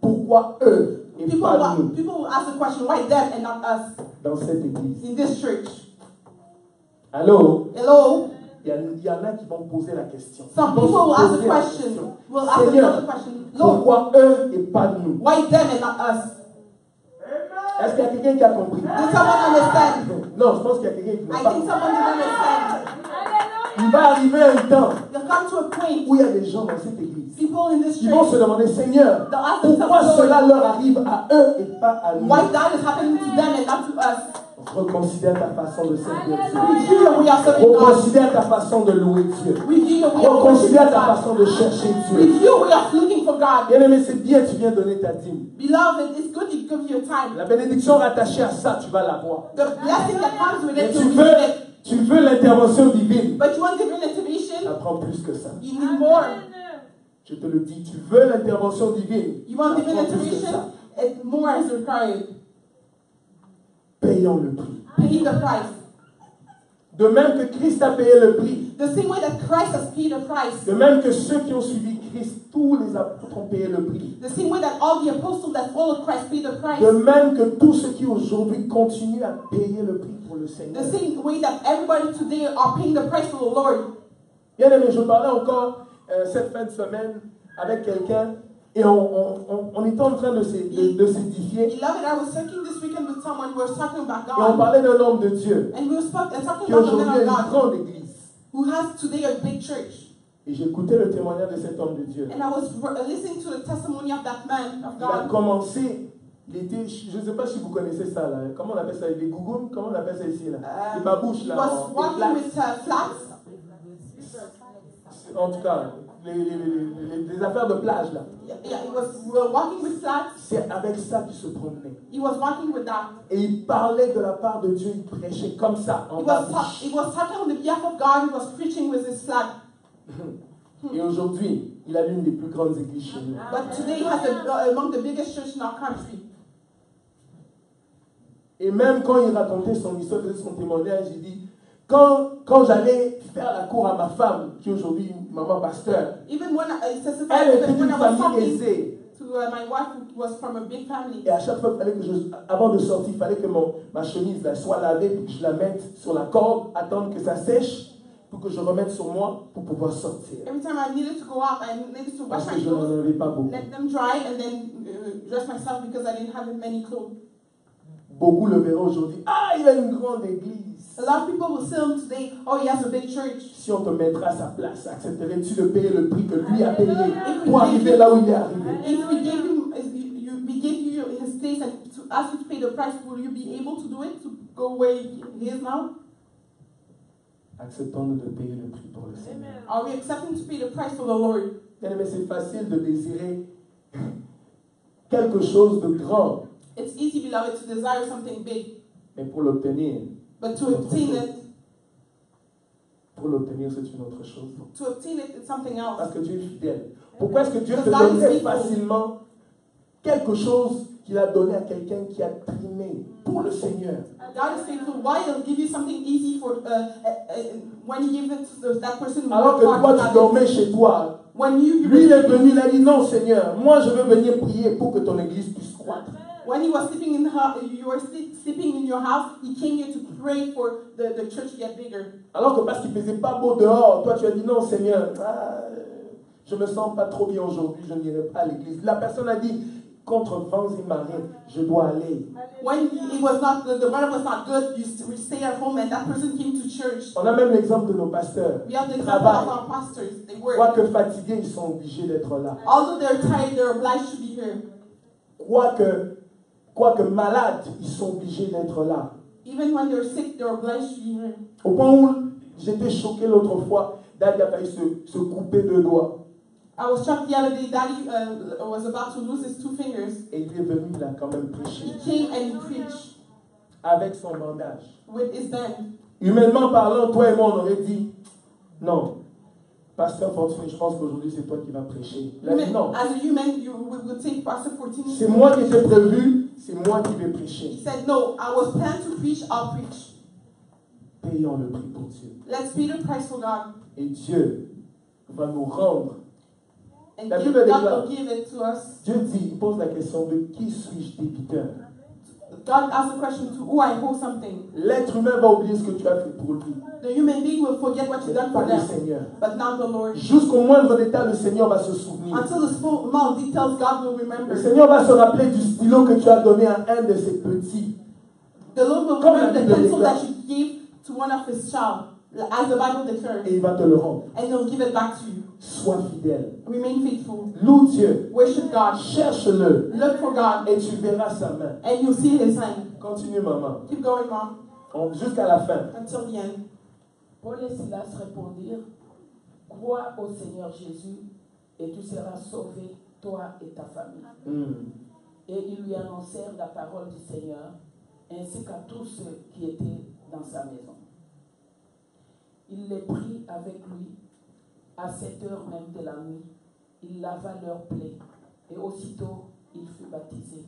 pourquoi eux et pas nous people will ask the question, why them and not us dans cette église? in this church? Allô? Hello? Il y en a qui vont poser la question. Some Ils vont people will se ask the poser la question, question. will ask Seigneur, another question, Lord, pourquoi eux et pas nous? why them and not us? Est-ce qu'il y a quelqu'un qui a compris? Did someone understand? Non, je pense qu'il y a quelqu'un qui n'a I pas think compris. someone didn't understand. Il va arriver un temps They'll come to a point, où il y a des gens dans cette église people in this qui vont church, se demander, Seigneur, they'll ask pourquoi themselves, cela Lord, leur arrive à eux et pas à nous? why that is happening to them and not to us? Reconsidère ta façon de servir Dieu. Review your way of serving God. Reconsidère ta façon de louer Dieu. Review your way of Reconsidère ta worshiping God. façon de chercher Dieu. Review your way of looking for God. Bien aimé, c'est bien, tu viens donner ta dîme. Beloved, it's good you give your time. La bénédiction rattachée à ça, tu vas l'avoir. The blessing that comes with Mais it, you receive it. tu veux l'intervention divine. But you want divine intervention, Ça prend plus que ça. you need more. Je te le dis, tu veux l'intervention divine. You want Ça divine prend plus que ça. intervention, and more is required. Payons le prix. Pay the price. De même que Christ a payé le prix. The same way that Christ has paid the price. De même que ceux qui ont suivi Christ, tous les apôtres ont payé le prix. The same way that all the apostles that followed Christ paid the price. De même que tous ceux qui aujourd'hui continuent à payer le prix pour le Seigneur. The same way that everybody today are paying the price for the Lord. Bien aimé, je parlais encore cette fin de semaine avec quelqu'un et on était en train de s'édifier. Beloved, I was talking this weekend with someone who was talking about Et on God. parlait d'un homme de Dieu And we were talking qui about the aujourd'hui a man une of God grande église. who has today a big church. Et j'écoutais le témoignage de cet homme de Dieu. And I was listening to the testimony of that man of Il a God. commencé, je ne sais pas si vous connaissez ça là. Comment on appelle ça? Les gougounes? Comment on appelle ça ici là? Les babouches He là. was les walking plaques. with flats. En tout cas, les affaires de plage là. Yeah, he was walking with flats. C'est avec ça qu'il se promenait. He was walking with that. Et il parlait de la part de Dieu, il prêchait comme ça, en He babouche. was talking on the behalf of God. He was preaching with his flag. Et aujourd'hui, il a l'une des plus grandes églises chez nous. But today he has among the biggest churches in our country. Et même quand il racontait son histoire, son témoignage, il dit, quand j'allais faire la cour à ma femme, qui est aujourd'hui une maman pasteur, Even when I testified, elle était even when d'une I was famille talking aisée. to my wife who was from a big family. Et à chaque fois, avant de sortir, il fallait que ma chemise là, soit lavée, puis que je la mette sur la corde, attendre que ça sèche, pour que je remette sur moi, pour pouvoir sortir. Every time I needed to go out, I needed to wash Parce my que je n'en clothes, avais pas beaucoup. let them dry, and then dress myself because I didn't have many clothes. Beaucoup le verront aujourd'hui. Ah, il a une grande église. A lot of people will say today, oh, he has a big church. Si on te mettra à sa place, accepterais-tu de payer le prix que lui a payé pour arriver là où il est arrivé? If we gave him, we gave you his place and to ask you to pay the price, will you be able to do it, to go where he is now? Acceptons-nous de payer le prix pour le Seigneur. Are we accepting to pay the price for the Lord? Bien aimé, c'est facile de désirer quelque chose de grand, It's easy, beloved, to desire something big, mais pour l'obtenir, but to obtain it, c'est une autre chose. it's something else. Parce que Dieu est fidèle. Pourquoi est-ce que Dieu te Because God is donnerait faithful. facilement quelque chose qu'il a donné à quelqu'un qui a trimé pour le Seigneur? God is faithful. Why He'll give you something easy for when He gives it to that person who Alors que worked toi, hard tu about it. dormais chez toi, When you lui il est venu, il a dit non Seigneur, moi je veux venir prier pour que ton église puisse croître. When he was sleeping you were sleeping in your house, he came here to pray for the church to get bigger. Alors que parce qu'il ne faisait pas beau dehors, toi tu as dit non Seigneur, je ne me sens pas trop bien aujourd'hui, je n'irai pas à l'église. La personne a dit, contre vents et marées, je dois aller. When it was not the weather was not good, you stay at home, and that person came to church. On a même l'exemple de nos pasteurs. We have the Ils example of travaillent. our pastors. They work. Quoique fatigués, ils sont obligés d'être là. Although they're tired, they're obliged to be here. Quoique malades, ils sont obligés d'être là. Even when they're sick, they're obliged to be here. Au point où j'étais choqué l'autre fois, Daddy a failli se couper deux doigts. I was shocked the other day. Daddy was about to lose his 2 fingers. Et il est venu, il a quand même prêché. He came and he preached. avec son bandage. with his band. Humainement parlant, toi et moi, on aurait dit, non, Pasteur Fortuné, je pense qu'aujourd'hui, c'est toi qui vas prêcher. Il a dit non. As a human, you would take Pastor Fortini. C'est moi qui étais prévu, c'est moi qui vais He prêcher. said, no, I was planned to preach, I'll preach. Payons le prix pour Dieu. Let's pay the price for God. Et Dieu va nous rendre. And La give, Bible God déclare. will give it to us. Dieu dit, il pose la question de qui suis-je débiteur? God asks the question to who I owe something. L'être humain va oublier ce que tu as fait pour lui. The human being will forget what you've done Pas for le them. Seigneur. But now the Lord. Jusqu'au moindre détail, le Seigneur va se souvenir. Until the small details, God will remember. Le Seigneur va se rappeler du stylo que tu as donné à un de ses petits. The Lord will Comme la remember the Bible pencil déclare. that you gave to one of his child, as the Bible declares, Et il va te le rendre. and he'll give it back to you. Sois fidèle. Remain faithful. Loue Dieu. Worship God. Cherche-le. Look for God, Et tu verras sa main. and you'll see his hand. Continue, maman. Keep going, Mom, Jusqu'à la fin. until the end. Paul et Silas répondirent, crois au Seigneur Jésus et tu seras sauvé, toi et ta famille. Et ils lui annoncèrent la parole du Seigneur, ainsi qu'à tous ceux qui étaient dans sa maison. Il les prit avec lui à 7 heures même de la nuit. Il lava leurs plaies et aussitôt il fut baptisé,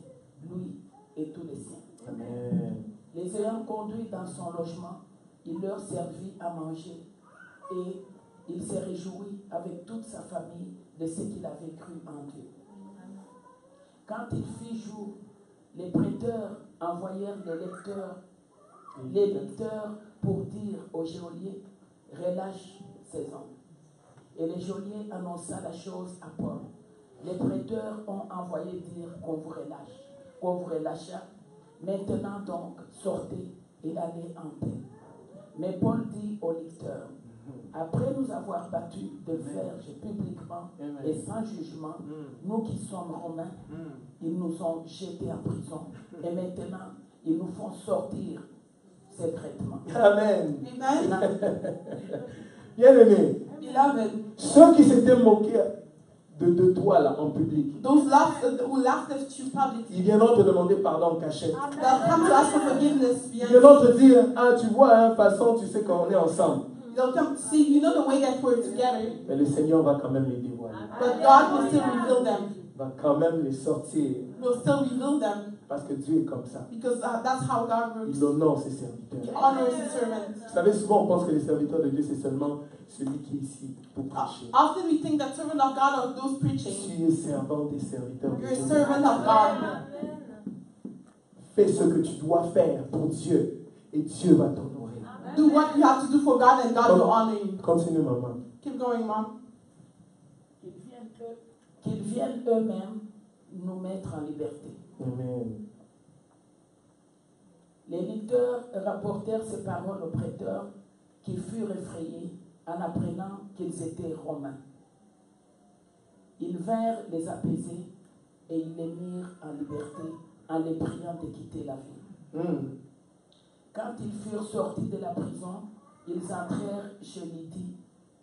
lui et tous les siens. Amen. Les ayant conduits dans son logement, il leur servit à manger et il s'est réjoui avec toute sa famille de ce qu'il avait cru en Dieu. Quand il fit jour, les prêteurs envoyèrent les lecteurs pour dire aux geôliers, relâche ces hommes. Et les geôliers annonça la chose à Paul. Les prêteurs ont envoyé dire qu'on vous relâcha. Maintenant donc, sortez et allez en paix. Mais Paul dit aux lecteurs, après nous avoir battus de verge publiquement et sans jugement, nous qui sommes romains, ils nous ont jetés en prison et maintenant ils nous font sortir secrètement. Amen. Amen. Bien-aimé, Beloved, ceux qui s'étaient moqués de toi là en public, those who laughed at you publicly, ils viendront te demander pardon en cachette. they'll come to ask for forgiveness Ils behind viendront you. te dire, ah tu vois, hein, façon tu sais qu'on est ensemble. They'll come to see, you know the way that we're together, Mais le Seigneur va quand même les dévoiler. but God will still reveal them. Il va quand même les sortir. Will still reveal them Parce que Dieu est comme ça. because that's how God works. Il honore ses He serviteurs. honors his servants. Vous savez, souvent on pense que les serviteurs de Dieu, c'est seulement celui qui est ici pour prêcher. Often we think that servant of God are those preaching. Tu es servant des serviteurs de You're a Dieu. servant of God. Fais ce que tu dois faire pour Dieu et Dieu va t'honorer. Do what you have to do for God and God will honor you. Continue, maman. Keep going, Mom. Qu'ils viennent eux-mêmes nous mettre en liberté. Amen. Les lecteurs rapportèrent ces paroles aux prêteurs qui furent effrayés en apprenant qu'ils étaient romains. Ils vinrent les apaiser et ils les mirent en liberté en les priant de quitter la ville. Quand ils furent sortis de la prison, ils entrèrent chez Lydie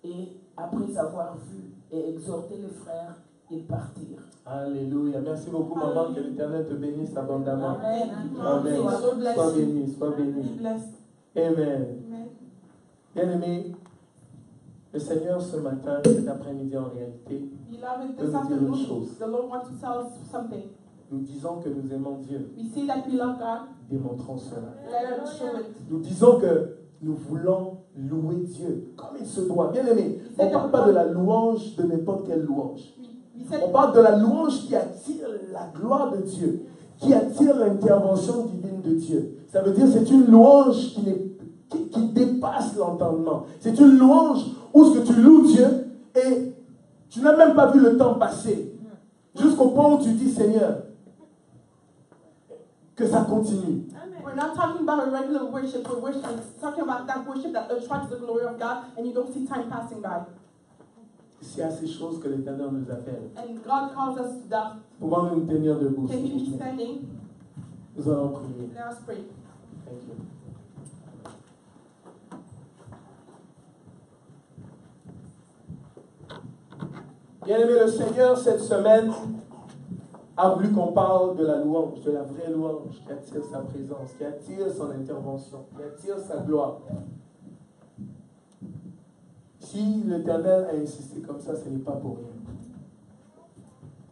et, après avoir vu et exhorté les frères, ils partirent. Alléluia. Merci beaucoup, maman. Que l'Éternel te bénisse abondamment. Amen. Amen. God bless Sois you. béni, sois Be béni. blessed. Amen. Amen. Bien-aimé, le Seigneur ce matin, cet après-midi en réalité, Beloved, peut this nous dire une afternoon, chose. the Lord wants to tell us something. Nous disons que nous aimons Dieu. We say that we love God. Démontrons cela. Let us show it. Nous disons que nous voulons louer Dieu comme il se doit. Bien-aimé, on ne parle pas de la louange de n'importe quelle louange. We said On parle de la louange qui attire la gloire de Dieu, qui attire l'intervention divine de Dieu. Ça veut dire que c'est une louange qui dépasse l'entendement. C'est une louange où ce que tu loues Dieu et tu n'as même pas vu le temps passer. Jusqu'au point où tu dis, Seigneur, que ça continue. we're not talking about a regular worship. We're talking about that worship that attracts the glory of God and you don't see time passing by. C'est à ces choses que l'Éternel nous appelle. And God calls us to that. Pouvons-nous nous tenir debout? Can s'il we vous be plaît? standing? Nous allons prier. Let us pray. Thank you. Bien-aimé le Seigneur, cette semaine, a voulu qu'on parle de la louange, de la vraie louange qui attire sa présence, qui attire son intervention, qui attire sa gloire. Si l'Éternel a insisté comme ça, ce n'est pas pour rien.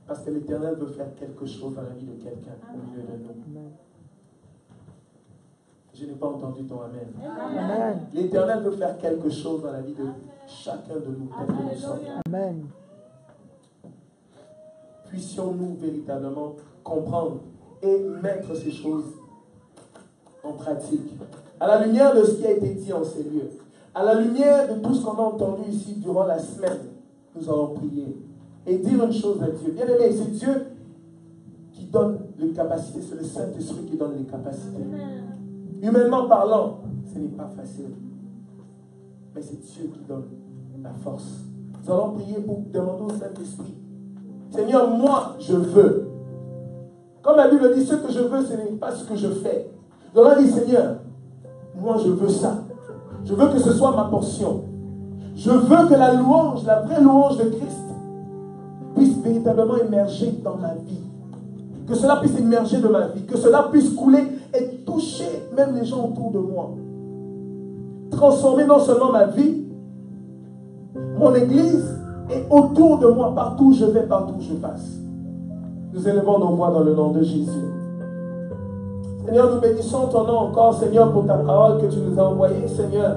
Parce que l'Éternel veut faire quelque chose dans la vie de quelqu'un au milieu de nous. Je n'ai pas entendu ton amen. Amen. L'Éternel veut faire quelque chose dans la vie de chacun de nous, tel que nous sommes. Amen. Puissions-nous véritablement comprendre et mettre ces choses en pratique. À la lumière de ce qui a été dit en ces lieux, à la lumière de tout ce qu'on a entendu ici durant la semaine, nous allons prier et dire une chose à Dieu. Bien aimé, c'est Dieu qui donne les capacités, c'est le Saint-Esprit qui donne les capacités. Humainement parlant, ce n'est pas facile. Mais c'est Dieu qui donne la force. Nous allons prier pour demander au Saint-Esprit. Seigneur, moi, je veux. Comme la Bible dit, ce que je veux, ce n'est pas ce que je fais. Nous allons dire, Seigneur, moi, je veux ça. Je veux que ce soit ma portion. Je veux que la louange, la vraie louange de Christ, puisse véritablement émerger dans ma vie. Que cela puisse émerger de ma vie. Que cela puisse couler et toucher même les gens autour de moi. Transformer non seulement ma vie, mon église, et autour de moi, partout où je vais, partout où je passe. Nous élevons nos voix dans le nom de Jésus. Seigneur, nous bénissons ton nom encore, Seigneur, pour ta parole que tu nous as envoyée, Seigneur.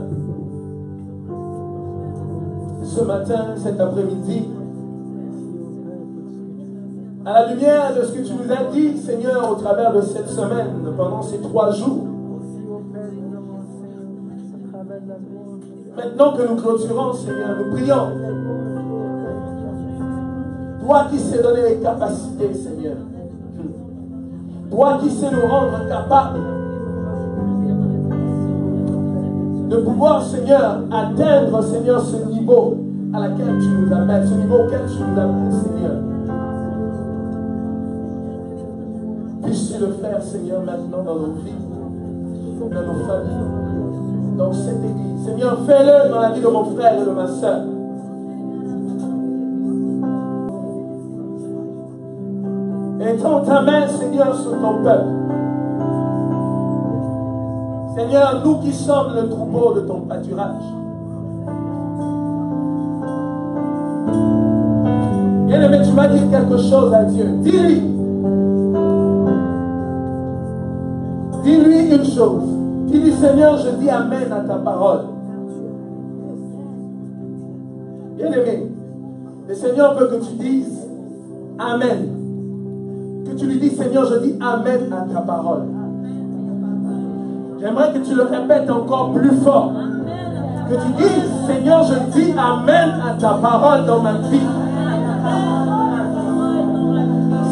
Ce matin, cet après-midi, à la lumière de ce que tu nous as dit, Seigneur, au travers de cette semaine, pendant ces 3 jours. Maintenant que nous clôturons, Seigneur, nous prions. Toi qui sais donner les capacités, Seigneur. Toi qui sais nous rendre capables de pouvoir, Seigneur, atteindre, Seigneur, ce niveau à laquelle tu nous amènes, ce niveau auquel tu nous amènes, Seigneur. Puisses-tu le faire, Seigneur, maintenant dans nos vies, dans nos familles, dans cette église. Seigneur, fais-le dans la vie de mon frère et de ma soeur. Étends ta main, Seigneur, sur ton peuple. Seigneur, nous qui sommes le troupeau de ton pâturage. Bien-aimé, tu vas dire quelque chose à Dieu. Dis-lui. Dis-lui une chose. Dis-lui, Seigneur, je dis Amen à ta parole. Bien-aimé, le Seigneur veut que tu dises Amen. Que tu lui dis, Seigneur, je dis Amen à ta parole. J'aimerais que tu le répètes encore plus fort. Que tu dises, Seigneur, je dis Amen à ta parole dans ma vie.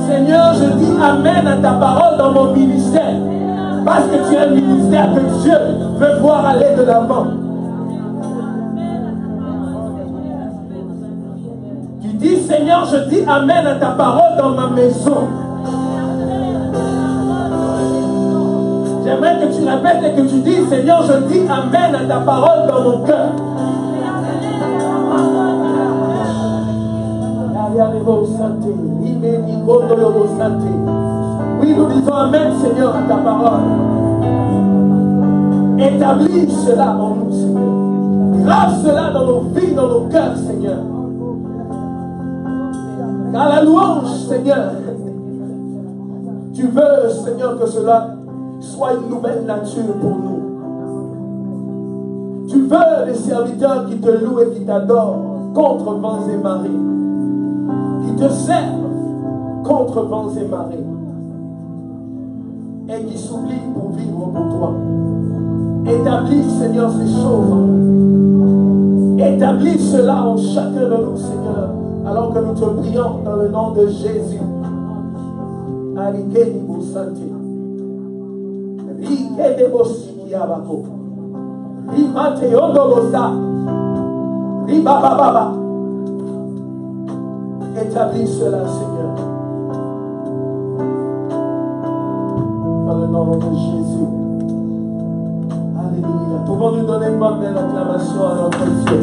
Seigneur, je dis Amen à ta parole dans mon ministère. Parce que tu es un ministère que Dieu veut voir aller de l'avant. Tu dis, Seigneur, je dis Amen à ta parole dans ma maison. J'aimerais que tu répètes et que tu dises, Seigneur, je dis Amen à ta parole dans mon cœur. Oui, nous disons Amen, Seigneur, à ta parole. Établis cela en nous, Seigneur. Grave cela dans nos vies, dans nos cœurs, Seigneur. Car la louange, Seigneur, tu veux, Seigneur, que cela soit une nouvelle nature pour nous. Tu veux des serviteurs qui te louent et qui t'adorent contre vents et marées, qui te servent contre vents et marées, et qui s'oublient pour vivre pour toi. Établis, Seigneur, ces choses en nous. Établis cela en chacun de nous, Seigneur, alors que nous te prions dans le nom de Jésus. Arikeni Boussati. Rikede Bossiki Abako. Ribate Yodobosa. Ribababa. Établis cela, Seigneur. Dans le nom de Jésus. Alléluia. Pouvons-nous donner une bonne acclamation à notre Dieu.